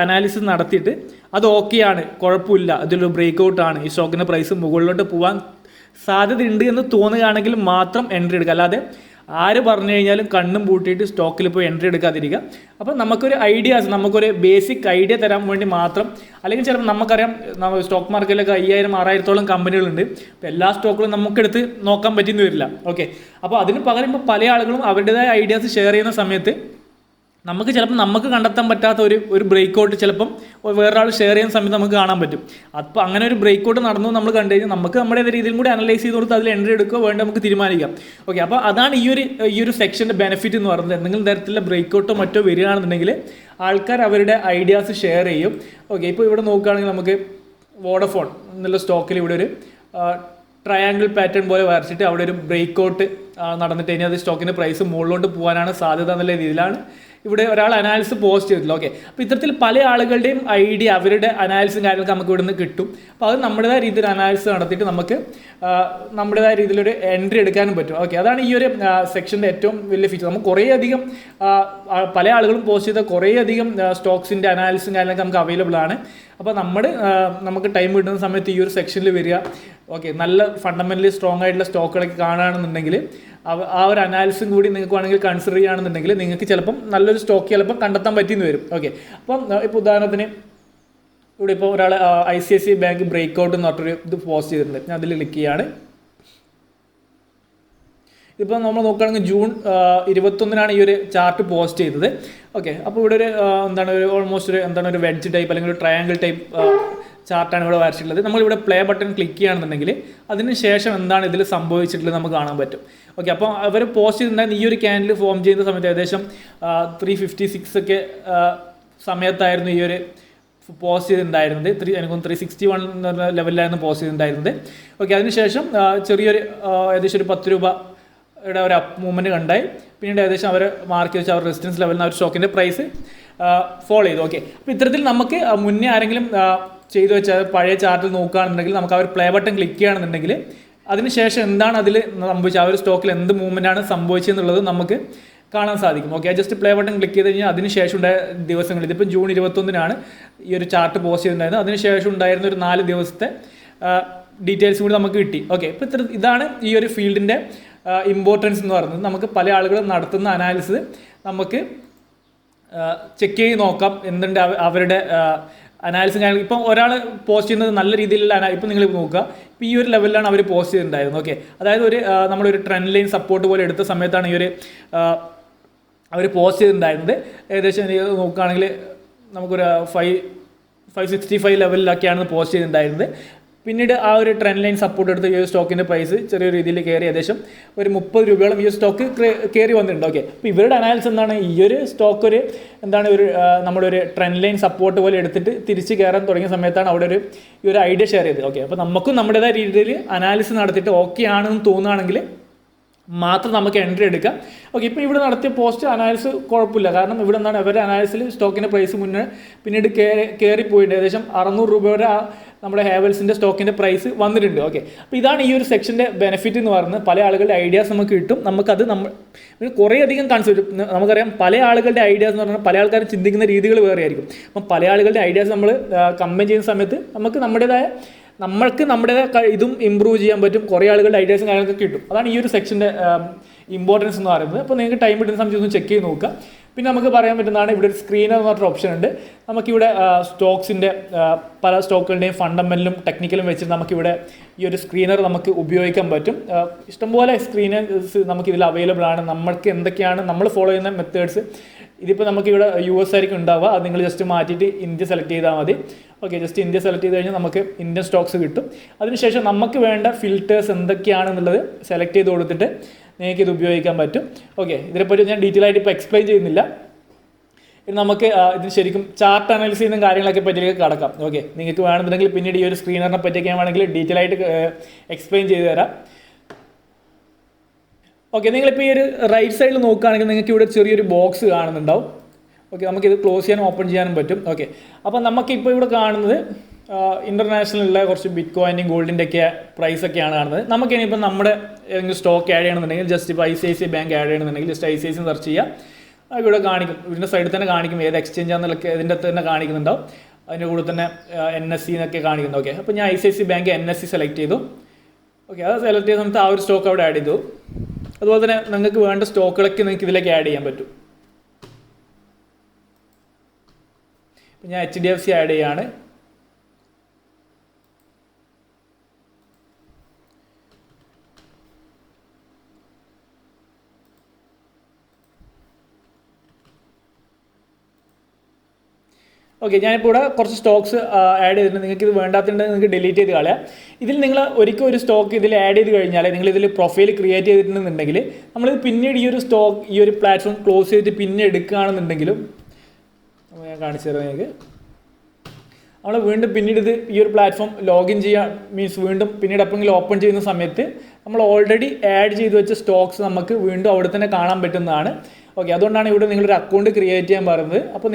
അനാലിസിസ് നടത്തിയിട്ട് അത് ഓക്കെയാണ്, കുഴപ്പമില്ല, അതിലൊരു ബ്രേക്ക് ഔട്ടാണ്, ഈ സ്റ്റോക്കിൻ്റെ പ്രൈസ് മുകളിലോട്ട് പോകാൻ സാധ്യതയുണ്ട് എന്ന് തോന്നുകയാണെങ്കിൽ മാത്രം എൻട്രി എടുക്കുക. അല്ലാതെ ആര് പറഞ്ഞു കഴിഞ്ഞാലും കണ്ണും പൂട്ടിയിട്ട് സ്റ്റോക്കിൽ പോയി എൻട്രി എടുക്കാതിരിക്കുക. അപ്പോൾ നമുക്കൊരു ഐഡിയാസ്, നമുക്കൊരു ബേസിക് ഐഡിയ തരാൻ വേണ്ടി മാത്രം, അല്ലെങ്കിൽ ചിലപ്പോൾ നമുക്കറിയാം സ്റ്റോക്ക് മാർക്കറ്റിലൊക്കെ 5000-6000-ഓളം കമ്പനികളുണ്ട്. അപ്പോൾ എല്ലാ സ്റ്റോക്കുകളും നമുക്കെടുത്ത് നോക്കാൻ പറ്റിയെന്ന് വരില്ല. ഓക്കെ, അപ്പോൾ അതിന് പകരം ഇപ്പോൾ പല ആളുകളും അവരുടേതായ ഐഡിയാസ് ഷെയർ ചെയ്യുന്ന സമയത്ത് നമുക്ക് ചിലപ്പോൾ നമുക്ക് കണ്ടെത്താൻ പറ്റാത്ത ഒരു ബ്രേക്ക് ഔട്ട് ചിലപ്പം വേറൊരാൾ ഷെയർ ചെയ്യുന്ന സമയത്ത് നമുക്ക് കാണാൻ പറ്റും. അപ്പോൾ അങ്ങനെ ഒരു ബ്രേക്ക് ഔട്ട് നടന്നു നമ്മൾ കണ്ടു കഴിഞ്ഞാൽ നമുക്ക് നമ്മുടെ രീതിയിൽ കൂടി അനലൈസ് ചെയ്ത് കൊടുത്ത് അതിൽ എൻട്രി എടുക്കുക വേണ്ട നമുക്ക് തീരുമാനിക്കാം. ഓക്കെ, അപ്പോൾ അതാണ് ഈ ഒരു സെക്ഷൻ്റെ ബെനിഫിറ്റ് എന്ന് പറയുന്നത്. എന്തെങ്കിലും തരത്തിലുള്ള ബ്രേക്ക് ഔട്ടോ മറ്റോ വരികയാണെന്നുണ്ടെങ്കിൽ ആൾക്കാർ അവരുടെ ഐഡിയാസ് ഷെയർ ചെയ്യും. ഓക്കെ, ഇപ്പോൾ ഇവിടെ നോക്കുകയാണെങ്കിൽ നമുക്ക് വോഡഫോൺ എന്നുള്ള സ്റ്റോക്കിൽ ഇവിടെ ഒരു ട്രയാങ്കിൾ പാറ്റേൺ പോലെ വരച്ചിട്ട് അവിടെ ഒരു ബ്രേക്ക് ഔട്ട് നടന്നിട്ട് കഴിഞ്ഞാൽ അത് സ്റ്റോക്കിൻ്റെ പ്രൈസ് മുകളിലോട്ട് പോകാനാണ് സാധ്യത എന്നുള്ള രീതിയിലാണ് ഇവിടെ ഒരാൾ അനാലിസിസ് പോസ്റ്റ് ചെയ്തിട്ടുള്ളൂ. ഓക്കെ, അപ്പോൾ ഇത്തരത്തിൽ പല ആളുകളുടെയും ഐഡിയ, അവരുടെ അനാലിസും കാര്യങ്ങളൊക്കെ നമുക്ക് ഇവിടെ നിന്ന് കിട്ടും. അപ്പോൾ അത് നമ്മുടേതായ രീതിയിൽ അനാലിസിസ് നടത്തിയിട്ട് നമുക്ക് നമ്മുടേതായ രീതിയിലൊരു എൻട്രി എടുക്കാനും പറ്റും. ഓക്കെ, അതാണ് ഈ ഒരു സെക്ഷൻ്റെ ഏറ്റവും വലിയ ഫീച്ചർ. നമുക്ക് കുറേയധികം പല ആളുകളും പോസ്റ്റ് ചെയ്ത കുറേയധികം സ്റ്റോക്സിൻ്റെ അനാലിസും കാര്യങ്ങളൊക്കെ നമുക്ക് അവൈലബിൾ ആണ്. അപ്പോൾ നമുക്ക് ടൈം കിട്ടുന്ന സമയത്ത് ഈ ഒരു സെക്ഷനിൽ വരിക. ഓക്കെ, നല്ല ഫണ്ടമെൻ്റലി സ്ട്രോങ് ആയിട്ടുള്ള സ്റ്റോക്കുകളൊക്കെ കാണുകയാണെന്നുണ്ടെങ്കിൽ ആ ഒരു അനാലിസും കൂടി നിങ്ങൾക്ക് വേണമെങ്കിൽ കൺസിഡർ ചെയ്യുകയാണെന്നുണ്ടെങ്കിൽ നിങ്ങൾക്ക് ചിലപ്പം നല്ലൊരു സ്റ്റോക്ക് ചിലപ്പം കണ്ടെത്താൻ പറ്റിയെന്ന് വരും. ഓക്കെ, അപ്പം ഇപ്പോൾ ഉദാഹരണത്തിന് ഇവിടെ ഇപ്പോൾ ഒരാൾ ICICI ബാങ്ക് ബ്രേക്ക് ഔട്ട് എന്ന് പറഞ്ഞൊരു ഇത് പോസ്റ്റ് ചെയ്തിട്ടുണ്ട്. ഞാൻ അതിൽ ക്ലിക്ക് ചെയ്യാണ്. ഇപ്പോൾ നമ്മൾ നോക്കുകയാണെങ്കിൽ ജൂൺ 21-നാണ് ഈ ഒരു ചാർട്ട് പോസ്റ്റ് ചെയ്തത്. ഓക്കെ, അപ്പോൾ ഇവിടെ ഒരു ഓൾമോസ്റ്റ് ഒരു വെഡ്ജ് ടൈപ്പ് അല്ലെങ്കിൽ ഒരു ട്രയാങ്കിൾ ടൈപ്പ് ചാർട്ടാണ് ഇവിടെ വരച്ചിട്ടുള്ളത്. നമ്മളിവിടെ പ്ലേ ബട്ടൺ ക്ലിക്ക് ചെയ്യുകയാണെന്നുണ്ടെങ്കിൽ അതിന് ശേഷം എന്താണ് ഇതിൽ സംഭവിച്ചിട്ടുള്ളത് നമുക്ക് കാണാൻ പറ്റും. ഓക്കെ, അപ്പോൾ അവർ പോസ്റ്റ് ചെയ്തിട്ടുണ്ടായിരുന്ന ഈ ഒരു ക്യാൻഡിൽ ഫോം ചെയ്യുന്ന സമയത്ത് ഏകദേശം 356 ഒക്കെ സമയത്തായിരുന്നു ഈ ഒരു പോസ്റ്റ് ചെയ്തിട്ടുണ്ടായിരുന്നത്. എനിക്കൊന്ന് 361 എന്ന് പറഞ്ഞ ലെവലിലായിരുന്നു പോസ്റ്റ് ചെയ്തിട്ടുണ്ടായിരുന്നത്. ഓക്കെ, അതിനുശേഷം ചെറിയൊരു ഏകദേശം ഒരു 10 രൂപയുടെ ഒരു അപ്പ് മൂവ്മെൻറ്റ് കണ്ടായി. പിന്നീട് ഏകദേശം അവർ മാർക്ക് വെച്ച് അവർ റെസിസ്റ്റൻസ് ലെവലിൽ നിന്ന് ഒരു സ്റ്റോക്കിൻ്റെ പ്രൈസ് ഫോളോ ചെയ്തു. ഓക്കെ, അപ്പോൾ ഇത്തരത്തിൽ നമുക്ക് മുന്നേ ആരെങ്കിലും ചെയ്തു വെച്ചാൽ പഴയ ചാർട്ടിൽ നോക്കുകയാണെന്നുണ്ടെങ്കിൽ നമുക്ക് ആ ഒരു പ്ലേ ബട്ടൺ ക്ലിക്ക് ചെയ്യുകയാണെന്നുണ്ടെങ്കിൽ അതിനുശേഷം എന്താണ് അതിൽ സംഭവിച്ചത്, ആ ഒരു സ്റ്റോക്കിൽ എന്ത് മൂവ്മെൻറ്റാണ് സംഭവിച്ചതെന്നുള്ളത് നമുക്ക് കാണാൻ സാധിക്കും. Okay, just play button click ചെയ്ത് കഴിഞ്ഞാൽ അതിനുശേഷം ഉണ്ടായ ദിവസങ്ങളിൽ, ഇതിപ്പോൾ ജൂൺ 21-നാണ് ഈ ഒരു ചാർട്ട് പോസ്റ്റ് ചെയ്തിട്ടുണ്ടായിരുന്നത്. അതിനുശേഷം ഉണ്ടായിരുന്ന ഒരു 4 ദിവസത്തെ ഡീറ്റെയിൽസ് കൂടി നമുക്ക് കിട്ടി. ഓക്കെ, ഇപ്പോൾ ഇതാണ് ഈ ഒരു ഫീൽഡിൻ്റെ ഇമ്പോർട്ടൻസ് എന്ന് പറയുന്നത്. നമുക്ക് പല ആളുകളും നടത്തുന്ന അനാലിസിസ് നമുക്ക് ചെക്ക് ചെയ്ത് നോക്കാം എന്തുണ്ട് അവരുടെ അനാലിസും കാര്യങ്ങൾ. ഇപ്പം ഒരാൾ പോസ്റ്റ് ചെയ്യുന്നത് നല്ല രീതിയിലുള്ള ഇപ്പം നിങ്ങൾ നോക്കുക, ഇപ്പോൾ ഈ ഒരു ലെവലിലാണ് അവർ പോസ്റ്റ് ചെയ്തിട്ടുണ്ടായിരുന്നത്. ഓക്കെ, അതായത് നമ്മളൊരു ട്രെൻഡ് ലൈൻ സപ്പോർട്ട് പോലെ എടുത്ത സമയത്താണ് ഈ ഒരു അവർ പോസ്റ്റ് ചെയ്തിട്ടുണ്ടായിരുന്നത്. ഏകദേശം നോക്കുകയാണെങ്കിൽ നമുക്കൊരു 565 ലെവലിലൊക്കെയാണ് പോസ്റ്റ് ചെയ്തിട്ടുണ്ടായിരുന്നത്. പിന്നീട് ആ ഒരു ട്രെൻഡ് ലൈൻ സപ്പോർട്ട് എടുത്ത് ഈ ഒരു സ്റ്റോക്കിൻ്റെ പ്രൈസ് ചെറിയ രീതിയിൽ കയറി ഏകദേശം ഒരു 30 രൂപയോളം ഈ ഒരു സ്റ്റോക്ക് കയറി വന്നിട്ടുണ്ട്. ഓക്കെ, അപ്പോൾ ഇവരുടെ അനാലിസിസ് എന്താണ്, ഈ ഒരു സ്റ്റോക്ക് നമ്മുടെ ഒരു ട്രെൻഡ് ലൈൻ സപ്പോർട്ട് പോലെ എടുത്തിട്ട് തിരിച്ച് കയറാൻ തുടങ്ങിയ സമയത്താണ് അവിടെ ഈ ഒരു ഐഡിയ ഷെയർ ചെയ്തത്. ഓക്കെ, അപ്പോൾ നമുക്കും നമ്മുടേതായ രീതിയിൽ അനാലിസിസ് നടത്തിയിട്ട് ഓക്കെ ആണെന്ന് തോന്നുകയാണെങ്കിൽ മാത്രം നമുക്ക് എൻട്രി എടുക്കാം. ഓക്കെ, ഇപ്പോൾ ഇവിടെ നടത്തിയ പോസ്റ്റ് അനാലിസിസ് കുഴപ്പമില്ല. കാരണം ഇവിടെ എന്താണ് അവരുടെ അനാലിസിൽ സ്റ്റോക്കിൻ്റെ പ്രൈസ് പിന്നീട് കയറിപ്പോയിട്ടുണ്ട്. ഏകദേശം 600 രൂപ വരെ നമ്മുടെ ഹാവൽസിൻ്റെ സ്റ്റോക്കിൻ്റെ പ്രൈസ് വന്നിട്ടുണ്ട്. ഓക്കെ, അപ്പോൾ ഇതാണ് ഈ ഒരു സെക്ഷൻ്റെ ബെനിഫിറ്റ് എന്ന് പറയുന്നത്. പല ആളുകളുടെ ഐഡിയാസ് നമുക്ക് കിട്ടും. നമുക്കത് കുറേയധികം നമുക്കറിയാം പല ആളുകളുടെ ഐഡിയാസ് എന്ന് പറഞ്ഞാൽ പല ആൾക്കാരും ചിന്തിക്കുന്ന രീതികൾ വേറെ ആയിരിക്കും. അപ്പം പല ആളുകളുടെ ഐഡിയാസ് നമ്മൾ കമ്പൈൻ ചെയ്യുന്ന സമയത്ത് നമ്മൾക്ക് നമ്മുടേതായ ഇതും ഇമ്പ്രൂവ് ചെയ്യാൻ പറ്റും. കുറേ ആളുകളുടെ ഐഡിയാസും കാര്യങ്ങളൊക്കെ കിട്ടും. അതാണ് ഈ ഒരു സെക്ഷൻ്റെ ഇമ്പോർട്ടൻസ് എന്ന് പറയുന്നത്. അപ്പോൾ നിങ്ങൾക്ക് ടൈം കിട്ടുന്ന സമയത്ത് ഒന്ന് ചെക്ക് ചെയ്ത് നോക്കുക. പിന്നെ നമുക്ക് പറയാൻ പറ്റുന്നതാണ് ഇവിടെ ഒരു സ്ക്രീനർ എന്ന് പറഞ്ഞൊരു ഓപ്ഷൻ ഉണ്ട്. നമുക്കിവിടെ സ്റ്റോക്സിൻ്റെ പല സ്റ്റോക്കുകളുടെയും ഫണ്ടമെൻ്റലും ടെക്നിക്കലും വെച്ചിട്ട് നമുക്കിവിടെ ഈ ഒരു സ്ക്രീനർ നമുക്ക് ഉപയോഗിക്കാൻ പറ്റും. ഇഷ്ടംപോലെ സ്ക്രീനേഴ്സ് നമുക്കിതിൽ അവൈലബിൾ ആണ്. നമ്മൾക്ക് എന്തൊക്കെയാണ് നമ്മൾ ഫോളോ ചെയ്യുന്ന മെത്തേഡ്സ്, ഇതിപ്പോൾ നമുക്കിവിടെ US ആയിരിക്കും ഉണ്ടാവുക. അത് നിങ്ങൾ ജസ്റ്റ് മാറ്റിയിട്ട് ഇന്ത്യ സെലക്ട് ചെയ്താൽ മതി. ഓക്കെ, ജസ്റ്റ് ഇന്ത്യ സെലക്ട് ചെയ്ത് കഴിഞ്ഞാൽ നമുക്ക് ഇന്ത്യൻ സ്റ്റോക്സ് കിട്ടും. അതിനുശേഷം നമുക്ക് വേണ്ട ഫിൽറ്റേഴ്സ് എന്തൊക്കെയാണെന്നുള്ളത് സെലക്ട് ചെയ്ത് കൊടുത്തിട്ട് നിങ്ങൾക്ക് ഇത് ഉപയോഗിക്കാൻ പറ്റും. ഓക്കെ, ഇതിനെപ്പറ്റി ഞാൻ ഡീറ്റെയിൽ ആയിട്ട് ഇപ്പോൾ എക്സ്പ്ലെയിൻ ചെയ്യുന്നില്ല. ഇനി നമുക്ക് ഇതിന് ശരിക്കും ചാർട്ട് അനാലിസിസ് ചെയ്യുന്ന കാര്യങ്ങളൊക്കെ പറ്റിയൊക്കെ കടക്കാം. ഓക്കെ, നിങ്ങൾക്ക് വേണമെന്നുണ്ടെങ്കിൽ പിന്നീട് ഈ ഒരു സ്ക്രീനറിനെ പറ്റിയൊക്കെ വേണമെങ്കിൽ ഡീറ്റെയിൽ ആയിട്ട് എക്സ്പ്ലെയിൻ ചെയ്ത് തരാം. ഓക്കെ, നിങ്ങളിപ്പോൾ ഈ ഒരു റൈറ്റ് സൈഡിൽ നോക്കുകയാണെങ്കിൽ നിങ്ങൾക്ക് ഇവിടെ ചെറിയൊരു ബോക്സ് കാണുന്നുണ്ടാവും. ഓക്കെ, നമുക്കിത് ക്ലോസ് ചെയ്യാനും ഓപ്പൺ ചെയ്യാനും പറ്റും. ഓക്കെ, അപ്പോൾ നമുക്കിപ്പോൾ ഇവിടെ കാണുന്നത് ഇൻ്റർനാഷണലിലെ കുറച്ച് ബിറ്റ് കോയിൻ്റെയും ഗോൾഡിൻ്റെ ഒക്കെ പ്രൈസൊക്കെയാണ് കാണുന്നത്. നമുക്കിനിയിപ്പോൾ നമ്മുടെ ഏതെങ്കിലും സ്റ്റോക്ക് ആഡ് ചെയ്യണമെന്നുണ്ടെങ്കിൽ ജസ്റ്റ് ഇപ്പോൾ ICICI ബാങ്ക് ആഡ് ചെയ്യണമെന്നുണ്ടെങ്കിൽ ജസ്റ്റ് ICICI സെർച്ച് ചെയ്യുക. ഇവിടെ കാണിക്കും, ഇതിൻ്റെ സൈഡിൽ തന്നെ കാണിക്കും ഏത് എക്സ്ചേഞ്ച് ആണെന്നൊക്കെ ഇതിൻ്റെ അകത്ത് തന്നെ കാണിക്കുന്നുണ്ടാവും. അതിൻ്റെ കൂടെ തന്നെ NSE എന്നൊക്കെ കാണിക്കുന്നു. ഓക്കെ, അപ്പോൾ ഞാൻ ICICI ബാങ്ക് NSE സെലക്ട് ചെയ്തു. ഓക്കെ, അത് സെലക്ട് ചെയ്ത സമയത്ത് ആ ഒരു സ്റ്റോക്ക് അവിടെ ആഡ് ചെയ്തു. അതുപോലെ തന്നെ നിങ്ങൾക്ക് വേണ്ട സ്റ്റോക്കുകളൊക്കെ നിങ്ങൾക്ക് ഇതിലേക്ക് ആഡ് ചെയ്യാൻ പറ്റും. ഞാൻ HDFC ആഡ് ചെയ്യാണ്. ഓക്കെ, ഞാനിപ്പോൾ ഇവിടെ കുറച്ച് സ്റ്റോക്സ് ആഡ് ചെയ്തിട്ടുണ്ട്. നിങ്ങൾക്ക് ഇത് വേണ്ടാത്തതുണ്ടെങ്കിൽ നിങ്ങൾക്ക് ഡിലീറ്റ് ചെയ്ത് കളയാം. ഇതിൽ നിങ്ങൾ ഒരിക്കൽ ഒരു സ്റ്റോക്ക് ഇതിൽ ആഡ് ചെയ്ത് കഴിഞ്ഞാൽ നിങ്ങൾ ഇതിൽ പ്രൊഫൈൽ ക്രിയേറ്റ് ചെയ്തിട്ടുണ്ടെന്നുണ്ടെങ്കിൽ നമ്മളിത് പിന്നീട് ഈ ഒരു സ്റ്റോക്ക് ഈ ഒരു പ്ലാറ്റ്ഫോം ക്ലോസ് ചെയ്തിട്ട് പിന്നെ എടുക്കുകയാണെന്നുണ്ടെങ്കിലും ഞാൻ കാണിച്ചു തരാം നിങ്ങൾക്ക്. നമ്മൾ വീണ്ടും പിന്നീട് ഇത് ഈ ഒരു പ്ലാറ്റ്ഫോം ലോഗിൻ ചെയ്യാൻ മീൻസ് വീണ്ടും പിന്നീട് എപ്പോഴെങ്കിലും ഓപ്പൺ ചെയ്യുന്ന സമയത്ത് നമ്മൾ ഓൾറെഡി ആഡ് ചെയ്ത് വെച്ച സ്റ്റോക്സ് നമുക്ക് വീണ്ടും അവിടെ തന്നെ കാണാൻ പറ്റുന്നതാണ്. ഓക്കെ, അതുകൊണ്ടാണ് ഇവിടെ നിങ്ങളൊരു അക്കൗണ്ട് ക്രിയേറ്റ് ചെയ്യാൻ പറയുന്നത്. അപ്പോൾ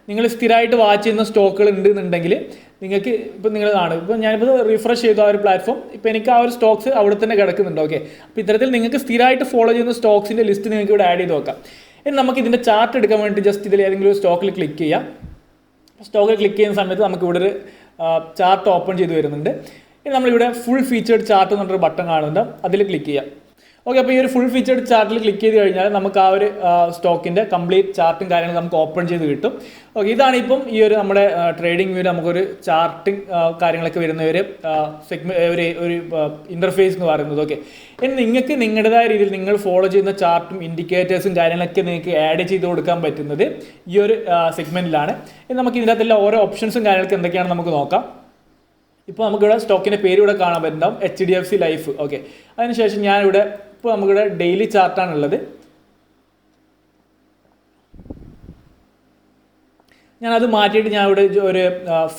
നിങ്ങൾ സ്ഥിരമായിട്ട് വാച്ച് ചെയ്യുന്ന സ്റ്റോക്കുകൾ ഉണ്ടെന്നുണ്ടെങ്കിൽ നിങ്ങൾക്ക് ഇപ്പോൾ നിങ്ങൾ കാണും. ഇപ്പോൾ ഞാനിപ്പോൾ റിഫ്രഷ് ചെയ്തു ആ ഒരു പ്ലാറ്റ്ഫോം, ഇപ്പോൾ എനിക്ക് ആ ഒരു സ്റ്റോക്സ് അവിടെ തന്നെ കിടക്കുന്നുണ്ട്. ഓക്കെ, അപ്പോൾ ഇത്തരത്തിൽ നിങ്ങൾക്ക് സ്ഥിരമായിട്ട് ഫോളോ ചെയ്യുന്ന സ്റ്റോക്സിൻ്റെ ലിസ്റ്റ് നിങ്ങൾക്ക് ഇവിടെ ആഡ് ചെയ്ത് നോക്കാം. ഇനി നമുക്ക് ഇതിൻ്റെ ചാർട്ട് എടുക്കാൻ വേണ്ടി ജസ്റ്റ് ഇതിൽ ഏതെങ്കിലും ഒരു സ്റ്റോക്കിൽ ക്ലിക്ക് ചെയ്യാം. സ്റ്റോക്കിൽ ക്ലിക്ക് ചെയ്യുന്ന സമയത്ത് നമുക്ക് ഇവിടെ ഒരു ചാർട്ട് ഓപ്പൺ ചെയ്ത് വരുന്നുണ്ട്. ഇനി നമ്മളിവിടെ ഫുൾ ഫീച്ചേർഡ് ചാർട്ട് എന്ന് പറഞ്ഞൊരു ബട്ടൺ കാണുന്നുണ്ട്, അതിൽ ക്ലിക്ക് ചെയ്യാം. ഓക്കെ, അപ്പോൾ ഈ ഒരു ഫുൾ ഫീച്ചേർഡ് ചാർട്ടിൽ ക്ലിക്ക് ചെയ്ത് കഴിഞ്ഞാൽ നമുക്ക് ആ ഒരു സ്റ്റോക്കിൻ്റെ കംപ്ലീറ്റ് ചാർട്ടും കാര്യങ്ങളും നമുക്ക് ഓപ്പൺ ചെയ്ത് കിട്ടും. ഓക്കെ, ഇതാണ് ഇപ്പം ഈ ഒരു നമ്മുടെ ട്രേഡിംഗ് വ്യൂവിൽ നമുക്കൊരു ചാർട്ടിങ് കാര്യങ്ങളൊക്കെ വരുന്ന ഒരു ഒരു ഇൻ്റർഫേസ് എന്ന് പറയുന്നത്. ഓക്കെ, ഇനി നിങ്ങൾക്ക് നിങ്ങളുടേതായ രീതിയിൽ നിങ്ങൾ ഫോളോ ചെയ്യുന്ന ചാർട്ടും ഇൻഡിക്കേറ്റേഴ്സും കാര്യങ്ങളൊക്കെ നിങ്ങൾക്ക് ആഡ് ചെയ്ത് കൊടുക്കാൻ പറ്റുന്നത് ഈ ഒരു സെഗ്മെൻറ്റിലാണ്. ഇനി നമുക്ക് ഇതിൻ്റെ അകത്തുള്ള ഓരോ ഓപ്ഷൻസും കാര്യങ്ങളൊക്കെ എന്തൊക്കെയാണെന്ന് നമുക്ക് നോക്കാം. ഇപ്പോൾ നമുക്കിവിടെ സ്റ്റോക്കിൻ്റെ പേര് ഇവിടെ കാണാൻ പറ്റുന്നുണ്ടാവും, HDFC ലൈഫ്. ഓക്കെ, അതിനുശേഷം ഞാനിവിടെ ഇപ്പോൾ നമുക്കിവിടെ ഡെയിലി ചാർട്ടാണുള്ളത്. ഞാനത് മാറ്റിയിട്ട് ഞാൻ ഇവിടെ ഒരു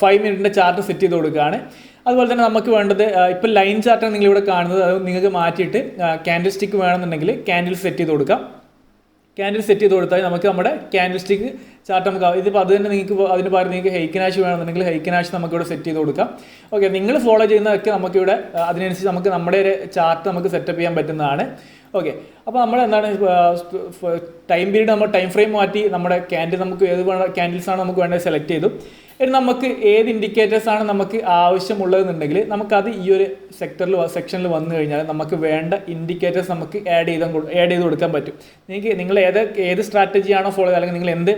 5 മിനിറ്റിൻ്റെ ചാർട്ട് സെറ്റ് ചെയ്ത് കൊടുക്കുകയാണ്. അതുപോലെ തന്നെ നമുക്ക് വേണ്ടത് ഇപ്പോൾ ലൈൻ ചാർട്ടാണ് നിങ്ങളിവിടെ കാണുന്നത്. അത് നിങ്ങൾക്ക് മാറ്റിയിട്ട് ക്യാൻഡിൽ സ്റ്റിക്ക് വേണമെന്നുണ്ടെങ്കിൽ ക്യാൻഡിൽ സെറ്റ് ചെയ്ത് കൊടുക്കാം. ക്യാൻഡിൽ സെറ്റ് ചെയ്ത് കൊടുത്താൽ നമുക്ക് നമ്മുടെ ക്യാൻഡിൽ സ്റ്റിക്ക് ചാർട്ട് നമുക്ക് ഇതിപ്പോൾ അത് തന്നെ നിങ്ങൾക്ക് അതിന് പകരം നിങ്ങൾക്ക് ഹൈക്കനാഷ് വേണമെന്നുണ്ടെങ്കിൽ ഹൈക്കനാഷ് നമുക്കിവിടെ സെറ്റ് ചെയ്ത് കൊടുക്കാം. ഓക്കെ, നിങ്ങൾ ഫോളോ ചെയ്യുന്നതൊക്കെ നമുക്കിവിടെ അതിനനുസരിച്ച് നമുക്ക് നമ്മുടെ ഒരു ചാർട്ട് നമുക്ക് സെറ്റപ്പ് ചെയ്യാൻ പറ്റുന്നതാണ്. ഓക്കെ, അപ്പോൾ നമ്മൾ എന്താണ് ടൈം പീരീഡ് നമ്മൾ ടൈം ഫ്രെയിം മാറ്റി നമ്മുടെ ക്യാൻഡിൽ നമുക്ക് ഏത് ക്യാൻഡിൽസാണ് നമുക്ക് വേണ്ടത് സെലക്ട് ചെയ്തു. ഇനി നമുക്ക് ഏത് ഇൻഡിക്കേറ്റേഴ്സാണ് നമുക്ക് ആവശ്യമുള്ളതെന്നുണ്ടെങ്കിൽ നമുക്കത് ഈ ഒരു സെക്ഷനിൽ വന്നു കഴിഞ്ഞാൽ നമുക്ക് വേണ്ട ഇൻഡിക്കേറ്റേഴ്സ് നമുക്ക് ആഡ് ചെയ്ത് കൊടുക്കാൻ പറ്റും. നിങ്ങൾ ഏത് സ്ട്രാറ്റജിയാണോ ഫോളോ ചെയ്യുക, അല്ലെങ്കിൽ നിങ്ങൾ എന്ത്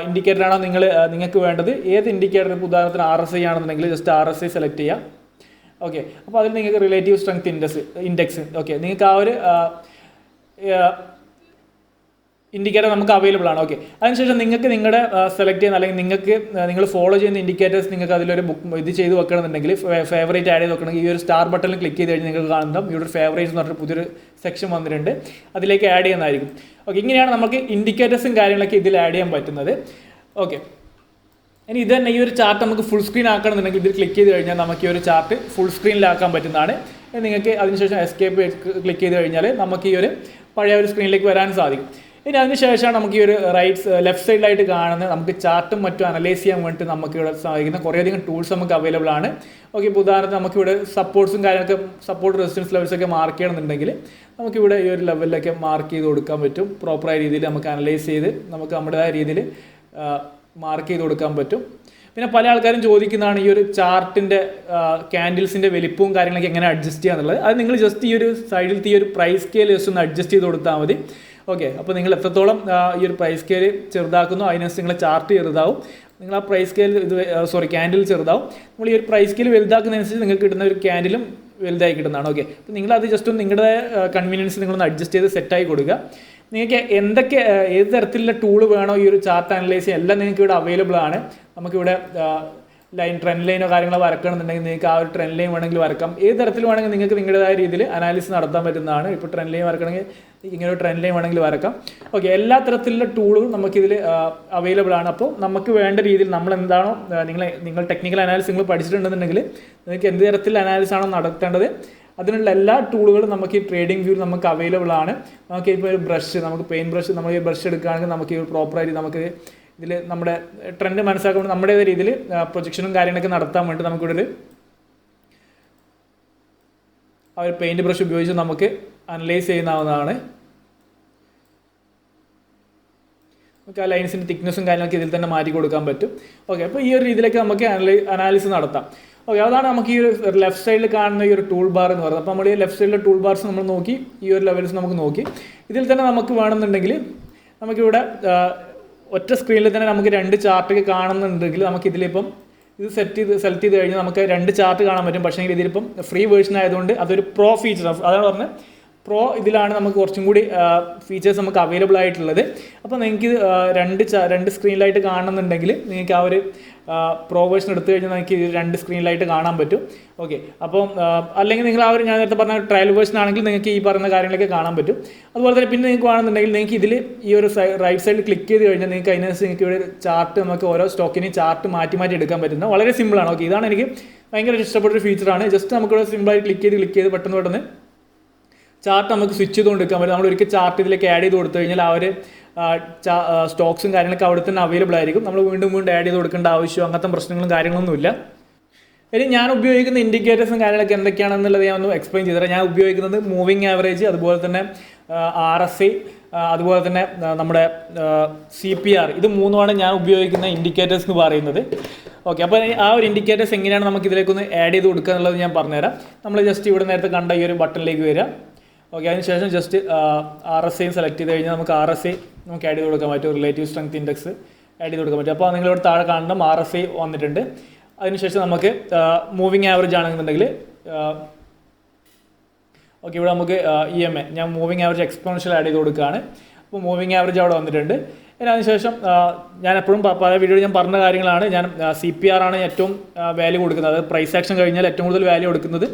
ഇൻഡിക്കേറ്ററാണോ നിങ്ങൾക്ക് വേണ്ടത്, ഏത് ഇൻഡിക്കേറ്റർ, ഉദാഹരണത്തിന് RSI ആണെന്നുണ്ടെങ്കിൽ ജസ്റ്റ് RSI സെലക്ട് ചെയ്യാം. ഓക്കെ, അപ്പോൾ അതിൽ നിങ്ങൾക്ക് റിലേറ്റീവ് സ്ട്രെങ്ത് ഇൻഡെക്സ് ഓക്കെ നിങ്ങൾക്ക് ആ ഒരു ഇൻഡിക്കേറ്റർ നമുക്ക് അവൈലബിൾ ആണ്. ഓക്കെ, അതിനുശേഷം നിങ്ങൾക്ക് നിങ്ങളുടെ സെലക്ട് ചെയ്യുന്ന അല്ലെങ്കിൽ നിങ്ങൾ ഫോളോ ചെയ്യുന്ന ഇൻഡിക്കേറ്റേഴ്സ് നിങ്ങൾക്ക് അതിലൊരു ഇത് ചെയ്ത് വെക്കണമെന്നുണ്ടെങ്കിൽ ഫേവറേറ്റ് ആഡ് ചെയ്ത് വെക്കണമെങ്കിൽ ഈ ഒരു സ്റ്റാർ ബട്ടണിൽ ക്ലിക്ക് ചെയ്ത് കഴിഞ്ഞാൽ നിങ്ങൾക്ക് കാണുന്നുണ്ടാവും ഇവിടെ ഫേവറേറ്റ്സ് എന്ന് പറഞ്ഞിട്ട് പുതിയൊരു സെക്ഷൻ വന്നിട്ടുണ്ട്, അതിലേക്ക് ആഡ് ചെയ്യുന്നതായിരിക്കും. ഓക്കെ, ഇങ്ങനെയാണ് നമുക്ക് ഇൻഡിക്കേറ്റേഴ്സും കാര്യങ്ങളൊക്കെ ഇതിൽ ആഡ് ചെയ്യാൻ പറ്റുന്നത്. ഓക്കെ, ഇനി ഇത് തന്നെ ഈ ഒരു ചാർട്ട് നമുക്ക് ഫുൾ സ്ക്രീൻ ആക്കണമെന്നുണ്ടെങ്കിൽ ഇതിൽ ക്ലിക്ക് ചെയ്ത് കഴിഞ്ഞാൽ നമുക്ക് ഈ ഒരു ചാർട്ട് ഫുൾ സ്ക്രീനിലാക്കാൻ പറ്റുന്നതാണ്. നിങ്ങൾക്ക് അതിനുശേഷം എസ്കേപ്പ് ക്ലിക്ക് ചെയ്ത് കഴിഞ്ഞാൽ നമുക്ക് ഈ ഒരു പഴയ ഒരു സ്ക്രീനിലേക്ക് വരാൻ സാധിക്കും. ഇനി അതിനുശേഷമാണ് നമുക്ക് ഈ ഒരു ലെഫ്റ്റ് സൈഡിലായിട്ട് കാണുന്ന നമുക്ക് ചാർട്ടും മറ്റും അനലൈസ് ചെയ്യാൻ വേണ്ടിയിട്ട് നമുക്ക് ഇവിടെ സാധിക്കുന്ന കുറേയധികം ടൂൾസ് നമുക്ക് അവൈലബിൾ ആണ്. ഓക്കെ, ഇപ്പോൾ ഉദാഹരണത്തിന് നമുക്കിവിടെ സപ്പോർട്ട്സും കാര്യങ്ങളൊക്കെ സപ്പോർട്ട് റെസിസ്റ്റൻസ് ലെവൽസൊക്കെ മാർക്ക് ചെയ്യണമെന്നുണ്ടെങ്കിൽ നമുക്കിവിടെ ഈ ഒരു ലെവലിലൊക്കെ മാർക്ക് ചെയ്ത് കൊടുക്കാൻ പറ്റും. പ്രോപ്പറായ രീതിയിൽ നമുക്ക് അനലൈസ് ചെയ്ത് നമുക്ക് നമ്മുടേതായ രീതിയിൽ മാർക്ക് ചെയ്ത് കൊടുക്കാൻ പറ്റും. പിന്നെ പല ആൾക്കാരും ചോദിക്കുന്നതാണ് ഈ ഒരു ചാർട്ടിൻ്റെ ക്യാൻഡിൽസിൻ്റെ വലിപ്പവും കാര്യങ്ങളൊക്കെ എങ്ങനെ അഡ്ജസ്റ്റ് ചെയ്യാന്നുള്ളത്. അത് നിങ്ങൾ ജസ്റ്റ് ഈ ഒരു സൈഡിലത്തെ ഈ ഒരു പ്രൈസ് സ്കെയിൽ ജസ്റ്റ് ഒന്ന് അഡ്ജസ്റ്റ് ചെയ്ത് കൊടുത്താൽ മതി. ഓക്കെ, അപ്പോൾ നിങ്ങൾ എത്രത്തോളം ഈ ഒരു പ്രൈസ് സ്കെയിൽ ചെറുതാക്കുന്നോ അതിനനുസരിച്ച് നിങ്ങളെ ചാർട്ട് ചെറുതാവും. നിങ്ങൾ ആ പ്രൈസ് സ്കെയിൽ ക്യാൻഡിൽ ചെറുതാവും. നമ്മൾ ഈ ഒരു പ്രൈസ് സ്കെയിൽ വലുതാക്കുന്നതനുസരിച്ച് നിങ്ങൾക്ക് കിട്ടുന്ന ഒരു ക്യാൻഡിലും വലുതായി കിട്ടുന്നതാണ്. ഓക്കെ, അപ്പോൾ നിങ്ങളത് ജസ്റ്റ് ഒന്ന് നിങ്ങളുടെ കൺവീനിയൻസ് നിങ്ങളൊന്ന് അഡ്ജസ്റ്റ് ചെയ്ത് സെറ്റായി കൊടുക്കുക. നിങ്ങൾക്ക് ഏത് തരത്തിലുള്ള ടൂൾ വേണോ ഈ ഒരു ചാർട്ട് അനലൈസ് ചെയ്യാൻ എല്ലാം നിങ്ങൾക്ക് ഇവിടെ അവൈലബിൾ ആണ്. നമുക്കിവിടെ ട്രെൻഡ് ലൈനോ കാര്യങ്ങളോ വരക്കണമെന്നുണ്ടെങ്കിൽ നിങ്ങൾക്ക് ആ ഒരു ട്രെൻഡ് ലൈൻ വേണമെങ്കിൽ വരക്കാം. ഏത് തരത്തിൽ വേണമെങ്കിൽ നിങ്ങൾക്ക് നിങ്ങളുടേതായ രീതിയിൽ അനാലിസിസ് നടത്താൻ പറ്റുന്നതാണ്. ഇപ്പോൾ ട്രെൻഡ് ലൈൻ വരക്കണമെങ്കിൽ ഇങ്ങനെ ഒരു ട്രെൻഡ് ലൈൻ വേണമെങ്കിൽ വരക്കാം. ഓക്കെ, എല്ലാ തരത്തിലുള്ള ടൂളും നമുക്കിതിൽ അവൈലബിൾ ആണ്. അപ്പോൾ നമുക്ക് വേണ്ട രീതിയിൽ നമ്മൾ എന്താണോ നിങ്ങൾ ടെക്നിക്കൽ അനാലിസിസ് നിങ്ങൾ പഠിച്ചിട്ടുണ്ടെന്നുണ്ടെങ്കിൽ നിങ്ങൾക്ക് എന്ത് തരത്തിൽ അനാലിസിസ് ആണോ നടത്തേണ്ടത് അതിനുള്ള എല്ലാ ടൂളുകളും നമുക്ക് ഈ ട്രേഡിംഗ് വ്യൂവിൽ നമുക്ക് അവൈലബിൾ ആണ്. നമുക്ക് ഇപ്പോൾ ഒരു ബ്രഷ്, നമുക്ക് പെയിൻ ബ്രഷ്, നമ്മൾ ഈ ബ്രഷ് എടുക്കുകയാണെങ്കിൽ നമുക്ക് ഈ പ്രോപ്പറായിട്ട് നമുക്ക് ഇതിൽ നമ്മുടെ ട്രെൻഡ് മനസ്സിലാക്കുമ്പോൾ നമ്മുടേതായ രീതിയിൽ പ്രൊജക്ഷനും കാര്യങ്ങളൊക്കെ നടത്താൻ വേണ്ടി നമുക്കിവിടെ ആ ഒരു പെയിൻറ്റ് ബ്രഷ് ഉപയോഗിച്ച് നമുക്ക് അനലൈസ് ചെയ്യുന്നതാണ്. നമുക്ക് ആ ലൈൻസിൻ്റെ തിക്നെസ്സും കാര്യങ്ങളൊക്കെ ഇതിൽ തന്നെ മാറ്റി കൊടുക്കാൻ പറ്റും. ഓക്കെ, അപ്പോൾ ഈ ഒരു രീതിയിലേക്ക് നമുക്ക് അനാലിസിസ് നടത്താം. ഓക്കെ, അതാണ് നമുക്ക് ഈ ഒരു ലെഫ്റ്റ് സൈഡിൽ കാണുന്ന ഈ ഒരു ടൂൾ ബാർ എന്ന് പറയുന്നത്. അപ്പോൾ നമ്മൾ ഈ ലെഫ്റ്റ് സൈഡിലെ ടൂൾ ബാർസ് നമ്മൾ നോക്കി, ഈ ഒരു ലെവൽസ് നമുക്ക് നോക്കി. ഇതിൽ തന്നെ നമുക്ക് വേണമെന്നുണ്ടെങ്കിൽ നമുക്കിവിടെ ഒറ്റ സ്ക്രീനിൽ തന്നെ നമുക്ക് 2 ചാർട്ട് കാണുന്നുണ്ടെങ്കിൽ നമുക്കിതിലിപ്പം ഇത് സെലക്ട് ചെയ്ത് കഴിഞ്ഞാൽ നമുക്ക് 2 ചാർട്ട് കാണാൻ പറ്റും. പക്ഷേ ഇതിലിപ്പം ഫ്രീ വേർഷൻ ആയതുകൊണ്ട് അതൊരു പ്രോ ഫീച്ചർ, അതാണ് പറഞ്ഞത് പ്രോ ഇതിലാണ് നമുക്ക് കുറച്ചും കൂടി ഫീച്ചേഴ്സ് നമുക്ക് അവൈലബിൾ ആയിട്ടുള്ളത്. അപ്പോൾ നിങ്ങൾക്ക് 2 സ്ക്രീനിലായിട്ട് കാണുന്നുണ്ടെങ്കിൽ നിങ്ങൾക്ക് ആ ഒരു പ്രോ വേർഷൻ എടുത്തു കഴിഞ്ഞാൽ നിങ്ങൾക്ക് 2 സ്ക്രീനിലായിട്ട് കാണാൻ പറ്റും. ഓക്കെ, അപ്പം അല്ലെങ്കിൽ നിങ്ങൾ ആ ഒരു ഞാൻ നേരത്തെ പറഞ്ഞ ട്രയൽ വേർഷൻ ആണെങ്കിൽ നിങ്ങൾക്ക് ഈ പറയുന്ന കാര്യങ്ങളൊക്കെ കാണാൻ പറ്റും. അതുപോലെ തന്നെ പിന്നെ നിങ്ങൾക്ക് വേണമെന്നുണ്ടെങ്കിൽ നിങ്ങൾക്ക് ഇതിൽ ഈ ഒരു റൈറ്റ് സൈഡിൽ ക്ലിക്ക് ചെയ്ത് കഴിഞ്ഞാൽ നിങ്ങൾക്ക് അതിനനുസരിച്ച് നിങ്ങൾക്ക് ഇവിടെ ചാർട്ട് നമുക്ക് ഓരോ സ്റ്റോക്കിനെയും ചാർട്ട് മാറ്റി എടുക്കാൻ പറ്റുന്നത് വളരെ സിമ്പിളാണ്. ഓക്കെ, ഇതാണ് എനിക്ക് ഭയങ്കര ഇഷ്ടപ്പെട്ടൊരു ഫീച്ചറാണ്. ജസ്റ്റ് നമുക്കിവിടെ സിമ്പിളായി ക്ലിക്ക് ചെയ്ത് പെട്ടെന്ന് ചാർട്ട് നമുക്ക് സ്വിച്ച് ചെയ്തുകൊണ്ട് എടുക്കാൻ പറ്റും. നമ്മൾ ഒരിക്കൽ ചാർട്ട് ഇതിലേക്ക് ആഡ് ചെയ്ത് കൊടുത്തു കഴിഞ്ഞാൽ ആ ഒരു സ്റ്റോക്സും കാര്യങ്ങളൊക്കെ അവിടെ തന്നെ അവൈലബിൾ ആയിരിക്കും. നമ്മൾ വീണ്ടും ആഡ് ചെയ്ത് കൊടുക്കേണ്ട ആവശ്യം അങ്ങനത്തെ പ്രശ്നങ്ങളും കാര്യങ്ങളൊന്നുമില്ല. ഇനി ഞാൻ ഉപയോഗിക്കുന്ന ഇൻഡിക്കേറ്റേഴ്സും കാര്യങ്ങളൊക്കെ എന്തൊക്കെയാണെന്നുള്ളത് ഞാൻ ഒന്ന് എക്സ്പ്ലെയിൻ ചെയ്തുതരാം. ഞാൻ ഉപയോഗിക്കുന്നത് മൂവിങ് ആവറേജ്, അതുപോലെ തന്നെ RSI, അതുപോലെ തന്നെ നമ്മുടെ CPR, ഇത് 3 ഞാൻ ഉപയോഗിക്കുന്ന ഇൻഡിക്കേറ്റേഴ്സ് എന്ന് പറയുന്നത്. ഓക്കെ, അപ്പോൾ ആ ഒരു ഇൻഡിക്കേറ്റേഴ്സ് എങ്ങനെയാണ് നമുക്ക് ഇതിലേക്കൊന്ന് ആഡ് ചെയ്ത് കൊടുക്കുക എന്നുള്ളത് ഞാൻ പറഞ്ഞുതരാം. നമ്മൾ ജസ്റ്റ് ഇവിടെ നേരത്തെ കണ്ട ഈ ഒരു ബട്ടണിലേക്ക് വരിക. ഓക്കെ, അതിനുശേഷം ജസ്റ്റ് RSI സെലക്ട് ചെയ്ത് കഴിഞ്ഞാൽ നമുക്ക് RSI നമുക്ക് ആഡ് ചെയ്ത് കൊടുക്കാൻ പറ്റും. റിലേറ്റീവ് സ്ട്രെങ്ത് ഇൻഡെക്സ് ആഡ് ചെയ്ത് കൊടുക്കാൻ പറ്റും. അപ്പോൾ നിങ്ങളിവിടെ താഴെ കാണണം RSI വന്നിട്ടുണ്ട്. അതിനുശേഷം നമുക്ക് മൂവിങ് ആവറേജ് ആണെന്നുണ്ടെങ്കിൽ ഓക്കെ, ഇവിടെ നമുക്ക് EMA, ഞാൻ മൂവിങ് ആവറേജ് എക്സ്പോണൻഷ്യൽ ആഡ് ചെയ്ത് കൊടുക്കുകയാണ്. അപ്പോൾ മൂവിങ് ആവറേജ് അവിടെ വന്നിട്ടുണ്ട്. അതിനുശേഷം ഞാൻ എപ്പോഴും പല വീഡിയോയിൽ ഞാൻ പറഞ്ഞ കാര്യങ്ങളാണ്. ഞാൻ CPR ആണ് ഏറ്റവും വാല്യൂ കൊടുക്കുന്നത്. അത് പ്രൈസ് ആക്ഷൻ കഴിഞ്ഞാൽ ഏറ്റവും കൂടുതൽ വാല്യൂ കൊടുക്കുന്നത്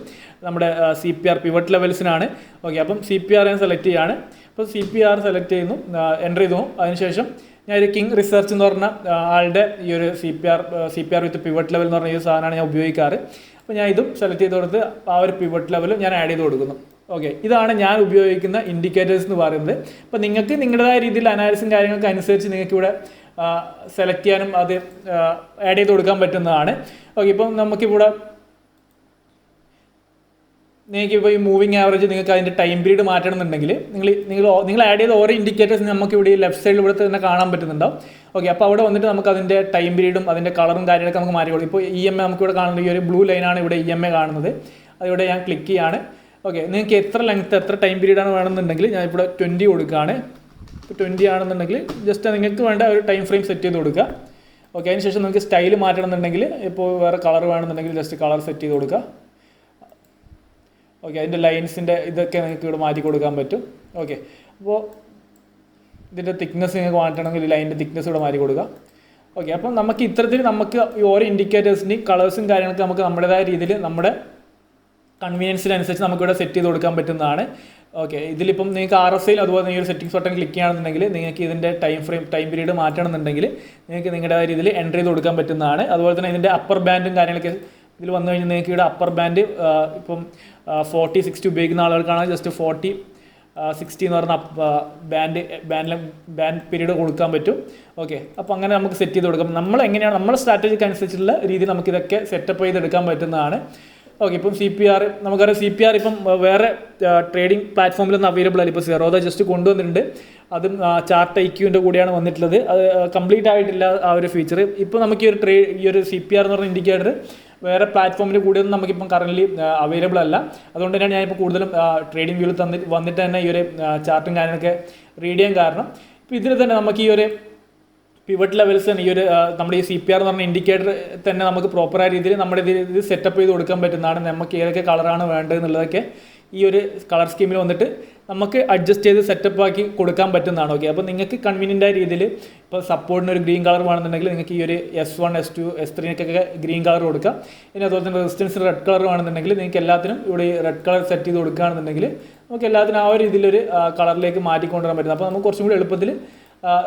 നമ്മുടെ CPR പിവറ്റ് ലെവൽസിനാണ്. ഓക്കെ, അപ്പം CPR ഞാൻ സെലക്ട് ചെയ്യുകയാണ്. അപ്പോൾ CPR സെലക്ട് ചെയ്യുന്നു, എൻ്റർ ചെയ്തു. അതിനുശേഷം ഞാൻ ഒരു കിങ് റിസർച്ച് എന്ന് പറഞ്ഞ ആളുടെ ഈ ഒരു CPR വിത്ത് പിവറ്റ് ലെവൽ എന്ന് പറഞ്ഞ ഈ സാധനമാണ് ഞാൻ ഉപയോഗിക്കാറ്. അപ്പോൾ ഞാൻ ഇതും സെലക്ട് ചെയ്ത് കൊടുത്ത് ആ ഒരു പിവറ്റ് ലെവൽ ഞാൻ ആഡ് ചെയ്ത് കൊടുക്കുന്നു. ഓക്കെ, ഇതാണ് ഞാൻ ഉപയോഗിക്കുന്ന ഇൻഡിക്കേറ്റേഴ്സ് എന്ന് പറയുന്നത്. അപ്പോൾ നിങ്ങൾക്ക് നിങ്ങളുടേതായ രീതിയിൽ അനാലിസും കാര്യങ്ങൾക്ക് അനുസരിച്ച് നിങ്ങൾക്ക് ഇവിടെ സെലക്ട് ചെയ്യാനും അത് ആഡ് ചെയ്ത് കൊടുക്കാൻ പറ്റുന്നതാണ്. ഓക്കെ, ഇപ്പം നമുക്കിവിടെ നിങ്ങൾക്കിപ്പോൾ ഈ മൂവിങ് ആവറേജ് നിങ്ങൾക്ക് അതിൻ്റെ ടൈം പീരീഡ് മാറ്റണമെന്നുണ്ടെങ്കിൽ നിങ്ങൾ ആഡ് ചെയ്ത ഓരോ ഇൻഡിക്കേറ്റേഴ്സ് നമുക്ക് ഇവിടെ ഈ ലെഫ്റ്റ് സൈഡിൽ ഇവിടെ തന്നെ കാണാൻ പറ്റുന്നുണ്ടാവും. ഓക്കെ, അപ്പോൾ അവിടെ വന്നിട്ട് നമുക്ക് അതിൻ്റെ ടൈം പീരീഡും അതിൻ്റെ കളറും കാര്യങ്ങളൊക്കെ നമുക്ക് മാറ്റി കൊടുക്കും. ഇപ്പോൾ EMA നമുക്കിവിടെ കാണുന്നത് ഈ ഒരു ബ്ലൂ ലൈനാണ് ഇവിടെ EMA കാണുന്നത്. അതിവിടെ ഞാൻ ക്ലിക്ക് ചെയ്യാണ്. ഓക്കെ, നിങ്ങൾക്ക് എത്ര ലെങ്ത്ത് എത്ര ടൈം പീരീഡാണ് വേണമെന്നുണ്ടെങ്കിൽ ഞാൻ ഇവിടെ 20 കൊടുക്കുകയാണ്. ഇപ്പോൾ 20 ആണെന്നുണ്ടെങ്കിൽ ജസ്റ്റ് നിങ്ങൾക്ക് വേണ്ട ഒരു ടൈം ഫ്രെയിം സെറ്റ് ചെയ്ത് കൊടുക്കുക. ഓക്കെ, അതിനുശേഷം നിങ്ങൾക്ക് സ്റ്റൈൽ മാറ്റണമെന്നുണ്ടെങ്കിൽ ഇപ്പോൾ വേറെ കളർ വേണമെന്നുണ്ടെങ്കിൽ ജസ്റ്റ് കളർ സെറ്റ് ചെയ്ത് കൊടുക്കുക. ഓക്കെ, അതിൻ്റെ ലൈൻസിൻ്റെ ഇതൊക്കെ നിങ്ങൾക്ക് ഇവിടെ മാറ്റി കൊടുക്കാൻ പറ്റും. ഓക്കെ, അപ്പോൾ ഇതിൻ്റെ തിക്നെസ് നിങ്ങൾക്ക് മാറ്റണമെങ്കിൽ ലൈനിൻ്റെ തിക്നെസ് ഇവിടെ മാറ്റി കൊടുക്കുക. ഓക്കെ, അപ്പം നമുക്ക് ഇത്തരത്തിൽ നമുക്ക് ഈ ഓരോ ഇൻഡിക്കേറ്റേഴ്സിൻ്റെയും കളേഴ്സും കാര്യങ്ങളൊക്കെ നമുക്ക് നമ്മുടേതായ രീതിയിൽ നമ്മുടെ കൺവീനിയൻസിനനുസരിച്ച് നമുക്കിവിടെ സെറ്റ് ചെയ്ത് കൊടുക്കാൻ പറ്റുന്നതാണ്. ഓക്കെ, ഇതിലിപ്പം നിങ്ങൾക്ക് RSI അതുപോലെ ഈ ഒരു സെറ്റിംഗ്സ് ബട്ടൺ ക്ലിക്ക് ചെയ്യുകയാണെന്നുണ്ടെങ്കിൽ നിങ്ങൾക്ക് ഇതിൻ്റെ ടൈം പീരീഡ് മാറ്റണമെന്നുണ്ടെങ്കിൽ നിങ്ങൾക്ക് നിങ്ങളുടേതായ രീതിയിൽ എൻ്റർ ചെയ്ത് കൊടുക്കാൻ പറ്റുന്നതാണ്. അതുപോലെ തന്നെ ഇതിൻ്റെ അപ്പർ ബാൻഡും കാര്യങ്ങളൊക്കെ ഇതിൽ വന്നു കഴിഞ്ഞാൽ നിങ്ങൾക്ക് ഇവിടെ അപ്പർ ബാൻഡ് ഇപ്പം 40-60 ഉപയോഗിക്കുന്ന ആളുകൾക്കാണെങ്കിൽ ജസ്റ്റ് 40-60 എന്ന് പറഞ്ഞ ബാൻഡ് പീരീഡ് കൊടുക്കാൻ പറ്റും. ഓക്കെ, അപ്പോൾ അങ്ങനെ നമുക്ക് സെറ്റ് ചെയ്ത് കൊടുക്കാം. നമ്മൾ എങ്ങനെയാണ് നമ്മുടെ സ്ട്രാറ്റജിക്ക് അനുസരിച്ചുള്ള രീതിയിൽ നമുക്കിതൊക്കെ സെറ്റപ്പ് ചെയ്തെടുക്കാൻ പറ്റുന്നതാണ്. ഓക്കെ, ഇപ്പം CPR നമുക്കറിയാം. CPR ഇപ്പം വേറെ ട്രേഡിംഗ് പ്ലാറ്റ്ഫോമിലൊന്നും അവൈലബിൾ അല്ല. ഇപ്പോൾ സെറോദ ജസ്റ്റ് കൊണ്ടുവന്നിട്ടുണ്ട്. അതും ചാർട്ട് IQൻ്റെ കൂടെയാണ് വന്നിട്ടുള്ളത്. അത് കംപ്ലീറ്റ് ആയിട്ടില്ല ആ ഒരു ഫീച്ചർ. ഇപ്പോൾ നമുക്ക് ഈ ഒരു CPR എന്ന് പറഞ്ഞ ഇൻഡിക്കേറ്റർ വേറെ പ്ലാറ്റ്ഫോമിൻ്റെ കൂടെയൊന്നും നമുക്കിപ്പം കറൻ്റ് അവൈലബിൾ അല്ല. അതുകൊണ്ട് തന്നെയാണ് ഞാനിപ്പോൾ കൂടുതലും ട്രേഡിംഗ് വ്യൂവിൽ വന്നിട്ട് തന്നെ ഈ ഒരു ചാർട്ടും കാര്യങ്ങളൊക്കെ റീഡ് ചെയ്യാൻ കാരണം. ഇപ്പോൾ ഇതിൽ തന്നെ നമുക്ക് ഈ ഒരു പിവറ്റ് ലെവൽസ് തന്നെ ഈ ഒരു നമ്മുടെ ഈ CPR എന്ന് പറഞ്ഞ ഇൻഡിക്കേറ്റർ തന്നെ നമുക്ക് പ്രോപ്പറായ രീതിയിൽ നമ്മുടെ ഇത് സെറ്റപ്പ് ചെയ്ത് കൊടുക്കാൻ പറ്റുന്നതാണ്. നമുക്ക് ഏതൊക്കെ കളറാണ് വേണ്ടത് എന്നുള്ളതൊക്കെ ഈ ഒരു കളർ സ്കീമിൽ വന്നിട്ട് നമുക്ക് അഡ്ജസ്റ്റ് ചെയ്ത് സെറ്റപ്പ് ആക്കി കൊടുക്കാൻ പറ്റുന്നതാണ്. ഓക്കെ, അപ്പോൾ നിങ്ങൾക്ക് കൺവീനിയൻ്റ് ആയ രീതിയിൽ ഇപ്പോൾ സപ്പോർട്ടിന് ഒരു ഗ്രീൻ കളർ വേണമെന്നുണ്ടെങ്കിൽ നിങ്ങൾക്ക് ഈ ഒരു S1, S2, S3 green colour കൊടുക്കാം. ഇനി അതുപോലെ തന്നെ റെസിസ്റ്റൻസിന് റെഡ് കളർ വേണമെന്നുണ്ടെങ്കിൽ നിങ്ങൾക്ക് എല്ലാത്തിനും ഇവിടെ ഈ റെഡ് കളർ സെറ്റ് ചെയ്ത് കൊടുക്കുകയാണെന്നുണ്ടെങ്കിൽ നമുക്ക് എല്ലാത്തിനും ആ ഒരു രീതിയിലൊരു കളറിലേക്ക് മാറ്റിക്കൊണ്ടുവരാൻ പറ്റും. അപ്പോൾ നമുക്ക് കുറച്ചും കൂടി എളുപ്പത്തിൽ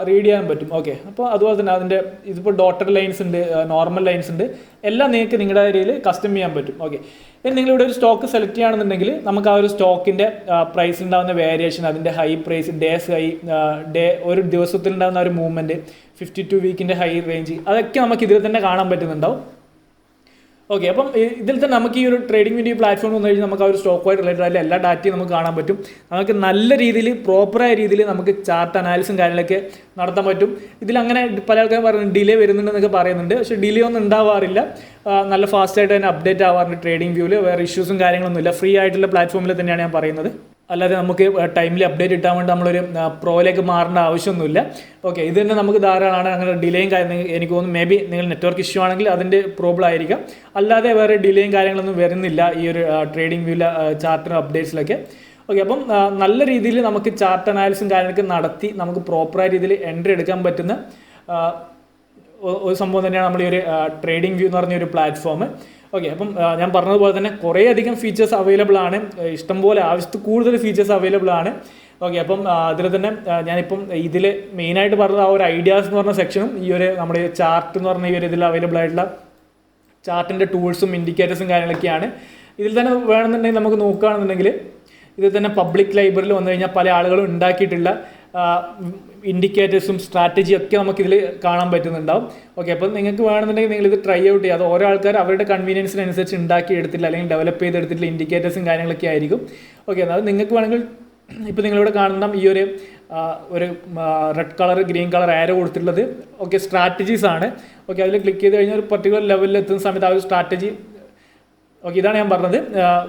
റീഡ് ചെയ്യാൻ പറ്റും. ഓക്കെ, അപ്പോൾ അതുപോലെ തന്നെ അതിൻ്റെ ഇതിപ്പോൾ ഡോട്ടഡ് ലൈൻസ് ഉണ്ട്, നോർമൽ ലൈൻസ് ഉണ്ട്, എല്ലാം നിങ്ങൾക്ക് നിങ്ങളുടെ രീതിയിൽ കസ്റ്റം ചെയ്യാൻ പറ്റും. ഓക്കെ, ഇനി നിങ്ങളിവിടെ ഒരു സ്റ്റോക്ക് സെലക്ട് ചെയ്യുകയാണെന്നുണ്ടെങ്കിൽ നമുക്ക് ആ ഒരു സ്റ്റോക്കിൻ്റെ പ്രൈസ് ഉണ്ടാകുന്ന വേരിയേഷൻ, അതിൻ്റെ ഹൈ പ്രൈസ്, ഒരു ദിവസത്തിൽ ഉണ്ടാകുന്ന ഒരു മൂവ്മെൻറ്റ്, 52 വീക്കിൻ്റെ ഹൈ റേഞ്ച്, അതൊക്കെ നമുക്ക് ഇതിൽ തന്നെ കാണാൻ പറ്റുന്നുണ്ടാവും. ഓക്കെ, അപ്പം ഇതിൽ തന്നെ നമുക്ക് ഈ ഒരു ട്രേഡിംഗ് വേണ്ടി പ്ലാറ്റ്ഫോം വന്നു കഴിഞ്ഞാൽ നമുക്ക് ആ ഒരു സ്റ്റോക്കുമായി റിലേറ്റഡ് ആയിട്ടുള്ള എല്ലാ ഡാറ്റയും നമുക്ക് കാണാൻ പറ്റും. നമുക്ക് നല്ല രീതിയിൽ പ്രോപ്പറായ രീതിയിൽ നമുക്ക് ചാർട്ട് അനാലിസും കാര്യങ്ങളൊക്കെ നടത്താൻ പറ്റും. ഇതിലങ്ങനെ പല ആൾക്കാരും പറയുന്നത് ഡിലേ വരുന്നുണ്ടെന്നൊക്കെ പറയുന്നുണ്ട്. പക്ഷേ ഡിലേ ഒന്നും ഉണ്ടാവാറില്ല. നല്ല ഫാസ്റ്റായിട്ട് തന്നെ അപ്ഡേറ്റ് ആവാറുണ്ട് ട്രേഡിംഗ് വ്യൂവിൽ. വേറെ ഇഷ്യൂസും കാര്യങ്ങളൊന്നുമില്ല. ഫ്രീ ആയിട്ടുള്ള പ്ലാറ്റ്ഫോമിൽ തന്നെയാണ് ഞാൻ പറയുന്നത്. അല്ലാതെ നമുക്ക് ടൈമിൽ അപ്ഡേറ്റ് കിട്ടാൻ വേണ്ടി നമ്മളൊരു പ്രോയിലേക്ക് മാറേണ്ട ആവശ്യമൊന്നുമില്ല. ഓക്കെ, ഇത് തന്നെ നമുക്ക് ധാരാളമാണ്. അങ്ങനെ ഡിലേയും കാര്യങ്ങൾ എനിക്ക് തോന്നുന്നു മേ ബി നിങ്ങൾ നെറ്റ്വർക്ക് ഇഷ്യൂ ആണെങ്കിൽ അതിൻ്റെ പ്രോബ്ലം ആയിരിക്കാം. അല്ലാതെ വേറെ ഡിലേയും കാര്യങ്ങളൊന്നും വരുന്നില്ല ഈ ഒരു ട്രേഡിംഗ് വ്യൂവിലെ ചാർട്ട് അപ്ഡേറ്റ്സിലൊക്കെ. ഓക്കെ, അപ്പം നല്ല രീതിയിൽ നമുക്ക് ചാർട്ട് അനാലിസും കാര്യങ്ങളൊക്കെ നടത്തി നമുക്ക് പ്രോപ്പറായ രീതിയിൽ എൻട്രി എടുക്കാൻ പറ്റുന്ന ഒരു സംഭവം തന്നെയാണ് നമ്മൾ ഈ ഒരു ട്രേഡിംഗ് വ്യൂ എന്ന് പറഞ്ഞ ഒരു പ്ലാറ്റ്ഫോം. ഓക്കെ, അപ്പം ഞാൻ പറഞ്ഞതുപോലെ തന്നെ കുറേ അധികം ഫീച്ചേഴ്സ് അവൈലബിൾ ആണ്. ഇഷ്ടംപോലെ ആവശ്യത്തിൽ കൂടുതൽ ഫീച്ചേഴ്സ് അവൈലബിൾ ആണ്. ഓക്കെ, അപ്പം അതിൽ തന്നെ ഞാനിപ്പം ഇതിൽ മെയിനായിട്ട് പറഞ്ഞത് ആ ഒരു ഐഡിയാസ് എന്ന് പറഞ്ഞ സെക്ഷനും ഈ ഒരു നമ്മുടെ ചാർട്ട് എന്ന് പറഞ്ഞ ഈ ഒരു ഇതിൽ അവൈലബിൾ ആയിട്ടുള്ള ചാർട്ടിൻ്റെ ടൂൾസും ഇൻഡിക്കേറ്റേഴ്സും കാര്യങ്ങളൊക്കെയാണ്. ഇതിൽ തന്നെ വേണമെന്നുണ്ടെങ്കിൽ നമുക്ക് നോക്കുകയാണെന്നുണ്ടെങ്കിൽ ഇതിൽ തന്നെ പബ്ലിക് ലൈബ്രറിയിൽ വന്നു കഴിഞ്ഞാൽ പല ആളുകളും ഉണ്ടാക്കിയിട്ടുള്ള ഇൻഡിക്കേറ്റേഴ്സും സ്ട്രാറ്റജിയും ഒക്കെ നമുക്കിതിൽ കാണാൻ പറ്റുന്നുണ്ടാവും. ഓക്കെ, അപ്പോൾ നിങ്ങൾക്ക് വേണമെന്നുണ്ടെങ്കിൽ നിങ്ങൾ ഇത് ട്രൈ ഔട്ട് ചെയ്യുക. അത് ഓരോ ആൾക്കാർ അവരുടെ കൺവീനിയൻസിനനുസരിച്ച് ഉണ്ടാക്കി എടുത്തില്ല അല്ലെങ്കിൽ ഡെവലപ്പ് ചെയ്തെടുത്തിട്ടുള്ള ഇൻഡിക്കേറ്റേഴ്സും കാര്യങ്ങളൊക്കെ ആയിരിക്കും. ഓക്കെ, അത് നിങ്ങൾക്ക് വേണമെങ്കിൽ ഇപ്പോൾ നിങ്ങളിവിടെ കാണുന്ന ഈ ഒരു റെഡ് കളർ ഗ്രീൻ കളർ ആരോ കൊടുത്തിട്ടുള്ളത് ഓക്കെ സ്ട്രാറ്റജീസ് ആണ്. ഓക്കെ, അതിൽ ക്ലിക്ക് ചെയ്ത് കഴിഞ്ഞാൽ ഒരു പർട്ടിക്കുലർ ലെവലിൽ എത്തുന്ന സമയത്ത് ആ ഒരു സ്ട്രാറ്റജി ഓക്കെ ഇതാണ് ഞാൻ പറഞ്ഞത്.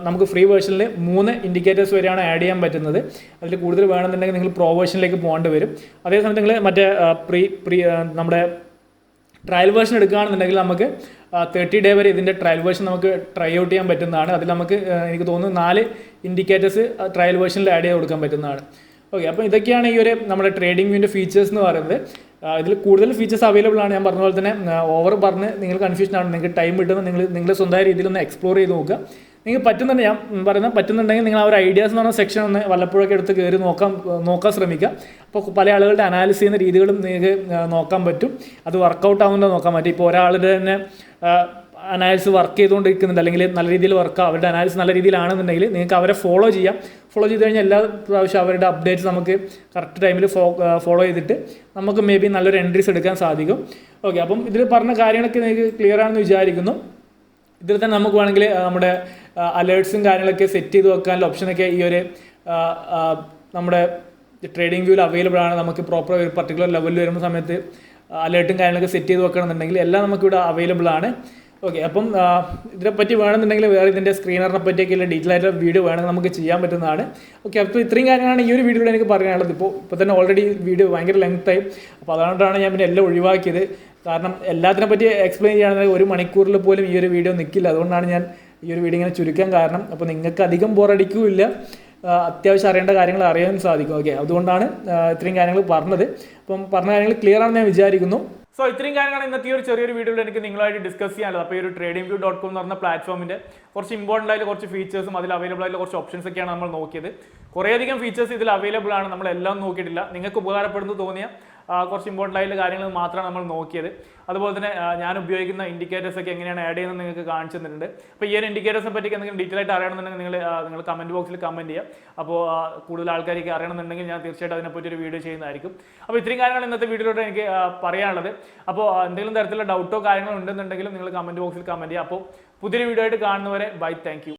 നമുക്ക് ഫ്രീ വേർഷനിൽ 3 ഇൻഡിക്കേറ്റേഴ്സ് വരെയാണ് ആഡ് ചെയ്യാൻ പറ്റുന്നത്. അതിൽ കൂടുതൽ വേണമെന്നുണ്ടെങ്കിൽ നിങ്ങൾ പ്രോ വേർഷനിലേക്ക് പോകേണ്ടി വരും. അതേസമയത്ത് നിങ്ങൾ മറ്റേ നമ്മുടെ ട്രയൽ വേർഷൻ എടുക്കുകയാണെന്നുണ്ടെങ്കിൽ നമുക്ക് 30 ഡേ വരെ ഇതിൻ്റെ ട്രയൽ വേർഷൻ നമുക്ക് ട്രൈ ഔട്ട് ചെയ്യാൻ പറ്റുന്നതാണ്. അതിൽ നമുക്ക് എനിക്ക് തോന്നുന്നു 4 ഇൻഡിക്കേറ്റേഴ്സ് ട്രയൽ വേർഷനിൽ ആഡ് ചെയ്ത് കൊടുക്കാൻ പറ്റുന്നതാണ്. ഓക്കെ, അപ്പോൾ ഇതൊക്കെയാണ് ഈ ഒരു നമ്മുടെ ട്രേഡിംഗ് വ്യൂവിൻ്റെ ഫീച്ചേഴ്സ് എന്ന് പറയുന്നത്. ഇതിൽ കൂടുതൽ ഫീച്ചേഴ്സ് അവൈലബിൾ ആണ്. ഞാൻ പറഞ്ഞ പോലെ തന്നെ ഓവർ പറഞ്ഞ് നിങ്ങൾ കൺഫ്യൂഷൻ ആണ്. നിങ്ങൾക്ക് ടൈം കിട്ടുമ്പോൾ നിങ്ങൾ സ്വന്തമായ രീതിയിലൊന്ന് എക്സ്പ്ലോർ ചെയ്ത് നോക്കുക. നിങ്ങൾക്ക് പറ്റുന്നുണ്ട്, ഞാൻ പറയുന്നത് പറ്റുന്നുണ്ടെങ്കിൽ നിങ്ങൾ ആ ഒരു ഐഡിയാസ് എന്ന് പറഞ്ഞ സെക്ഷൻ ഒന്ന് വല്ലപ്പോഴൊക്കെ എടുത്ത് കയറി നോക്കാൻ ശ്രമിക്കുക. അപ്പോൾ പല ആളുകളുടെ അനാലിസ് ചെയ്യുന്ന രീതികളും നിങ്ങൾക്ക് നോക്കാൻ പറ്റും. അത് വർക്കൗട്ട് ആവുന്നുണ്ടോ നോക്കാൻ പറ്റും. ഇപ്പോൾ ഒരാളുടെ തന്നെ അനാലിസ് വർക്ക് ചെയ്തുകൊണ്ടിരിക്കുന്നുണ്ട് അല്ലെങ്കിൽ നല്ല രീതിയിൽ അവരുടെ അനാലിസ് നല്ല രീതിയിലാണെന്നുണ്ടെങ്കിൽ നിങ്ങൾക്ക് അവരെ ഫോളോ ചെയ്ത് കഴിഞ്ഞാൽ എല്ലാ പ്രാവശ്യം അവരുടെ അപ്ഡേറ്റ്സ് നമുക്ക് കറക്റ്റ് ടൈമിൽ ഫോളോ ചെയ്തിട്ട് നമുക്ക് മേ ബി നല്ലൊരു എൻട്രീസ് എടുക്കാൻ സാധിക്കും. ഓക്കെ, അപ്പം ഇതിൽ പറഞ്ഞ കാര്യങ്ങളൊക്കെ നിങ്ങൾക്ക് ക്ലിയർ ആണെന്ന് വിചാരിക്കുന്നു. ഇതിൽ തന്നെ നമുക്ക് വേണമെങ്കിൽ നമ്മുടെ അലേർട്ട്സും കാര്യങ്ങളൊക്കെ സെറ്റ് ചെയ്ത് വെക്കാനുള്ള ഓപ്ഷനൊക്കെ ഈ ഒരു നമ്മുടെ ട്രേഡിംഗ് വ്യൂവിൽ അവൈലബിൾ ആണ്. നമുക്ക് പ്രോപ്പർ ഒരു പർട്ടിക്കുലർ ലെവലിൽ വരുന്ന സമയത്ത് അലേർട്ടും കാര്യങ്ങളൊക്കെ സെറ്റ് ചെയ്ത് വെക്കണമെന്നുണ്ടെങ്കിൽ എല്ലാം നമുക്കിവിടെ അവൈലബിൾ ആണ്. ഓക്കെ, അപ്പം ഇതിനെപ്പറ്റി വേണമെന്നുണ്ടെങ്കിൽ വേറെ ഇതിൻ്റെ സ്ക്രീനറിനെ പറ്റിയൊക്കെയുള്ള ഡീറ്റെയിൽ ആയിട്ടുള്ള വീഡിയോ വേണമെങ്കിൽ നമുക്ക് ചെയ്യാൻ പറ്റുന്നതാണ്. ഓക്കെ, അപ്പോൾ ഇത്രയും കാര്യങ്ങളാണ് ഈ ഒരു വീഡിയോയിൽ എനിക്ക് പറയാനുള്ളത്. ഇപ്പോൾ തന്നെ ഓൾറെഡി വീഡിയോ ഭയങ്കര ലെങ്ത്തായി. അപ്പോൾ അതുകൊണ്ടാണ് ഞാൻ പിന്നെ എല്ലാം ഒഴിവാക്കിയത്. കാരണം എല്ലാത്തിനെ പറ്റി എക്സ്പ്ലെയിൻ ചെയ്യുകയാണെങ്കിൽ 1 മണിക്കൂറിൽ പോലും ഈ ഒരു വീഡിയോ നിൽക്കില്ല. അതുകൊണ്ടാണ് ഞാൻ ഈ ഒരു വീഡിയോ ഇങ്ങനെ ചുരുക്കാൻ കാരണം. അപ്പോൾ നിങ്ങൾക്ക് അധികം ബോറടിക്കില്ല, അത്യാവശ്യം അറിയേണ്ട കാര്യങ്ങൾ അറിയാൻ സാധിക്കും. ഓക്കെ, അതുകൊണ്ടാണ് ഇത്രയും കാര്യങ്ങൾ പറഞ്ഞത്. അപ്പം പറഞ്ഞ കാര്യങ്ങൾ ക്ലിയർ ആണെന്ന് ഞാൻ വിചാരിക്കുന്നു. സോ ഇത്രയും കാര്യങ്ങളാണ് ഇന്നത്തെ ഈ ഒരു ചെറിയൊരു വീഡിയോയിൽ എനിക്ക് നിങ്ങളായിട്ട് ഡിസ്കസ് ചെയ്യാനുള്ളത്. അപ്പോൾ ഈ ഒരു tradingview.com എന്ന് പറഞ്ഞ പ്ലാറ്റ്ഫോമിൻ്റെ കുറച്ച് ഇമ്പോർട്ടൻ്റ് ആയിട്ട് കുറച്ച് ഫീച്ചേഴ്സും അതിൽ അവൈലബിൾ ആയിട്ടുള്ള കുറച്ച് ഓപ്ഷൻസ് ഒക്കെയാണ് നമ്മൾ നോക്കിയത്. കുറേയധികം ഫീച്ചേഴ്സ് ഇതിൽ അവൈലബിൾ ആണ്. നമ്മളെല്ലാം നോക്കിയിട്ടില്ല. നിങ്ങൾക്ക് ഉപകാരപ്പെടുന്നു തോന്നിയ കുറച്ച് ഇമ്പോർട്ടൻ്റ് ആയിട്ടുള്ള കാര്യങ്ങൾ മാത്രമാണ് നമ്മൾ നോക്കിയത്. അതുപോലെ തന്നെ ഞാൻ ഉപയോഗിക്കുന്ന ഇൻഡിക്കേറ്റേഴ്സ് ഒക്കെ എങ്ങനെയാണ് ആഡ് ചെയ്യുന്നത് നിങ്ങൾക്ക് കാണിച്ചു തന്നിട്ടുണ്ട്. അപ്പോൾ ഈ ഒരു ഇൻഡിക്കേറ്റേഴ്സിനെ പറ്റി എന്തെങ്കിലും ഡീറ്റെയിൽ ആയിട്ട് അറിയണമെന്നുണ്ടെങ്കിൽ നിങ്ങൾ കമൻറ്റ് ബോക്സിൽ കമൻറ്റ് ചെയ്യുക. അപ്പോൾ കൂടുതൽ ആൾക്കാർക്ക് അറിയണമെന്നുണ്ടെങ്കിൽ ഞാൻ തീർച്ചയായിട്ടും അതിനെപ്പറ്റി ഒരു വീഡിയോ ചെയ്യുന്നതായിരിക്കും. അപ്പോൾ ഇത്രയും കാര്യങ്ങൾ ഇന്നത്തെ വീഡിയോയിലൂടെ എനിക്ക് പറയാനുള്ളത്. അപ്പോൾ എന്തെങ്കിലും തരത്തിലുള്ള ഡൗട്ടോ കാര്യങ്ങളോ ഉണ്ടെന്നുണ്ടെങ്കിലും നിങ്ങൾ കമൻറ്റ് ബോക്സിൽ കമൻറ്റ് ചെയ്യുക. അപ്പോൾ പുതിയൊരു വീഡിയോ ആയിട്ട് കാണുന്നവരെ ബൈ, താങ്ക് യു.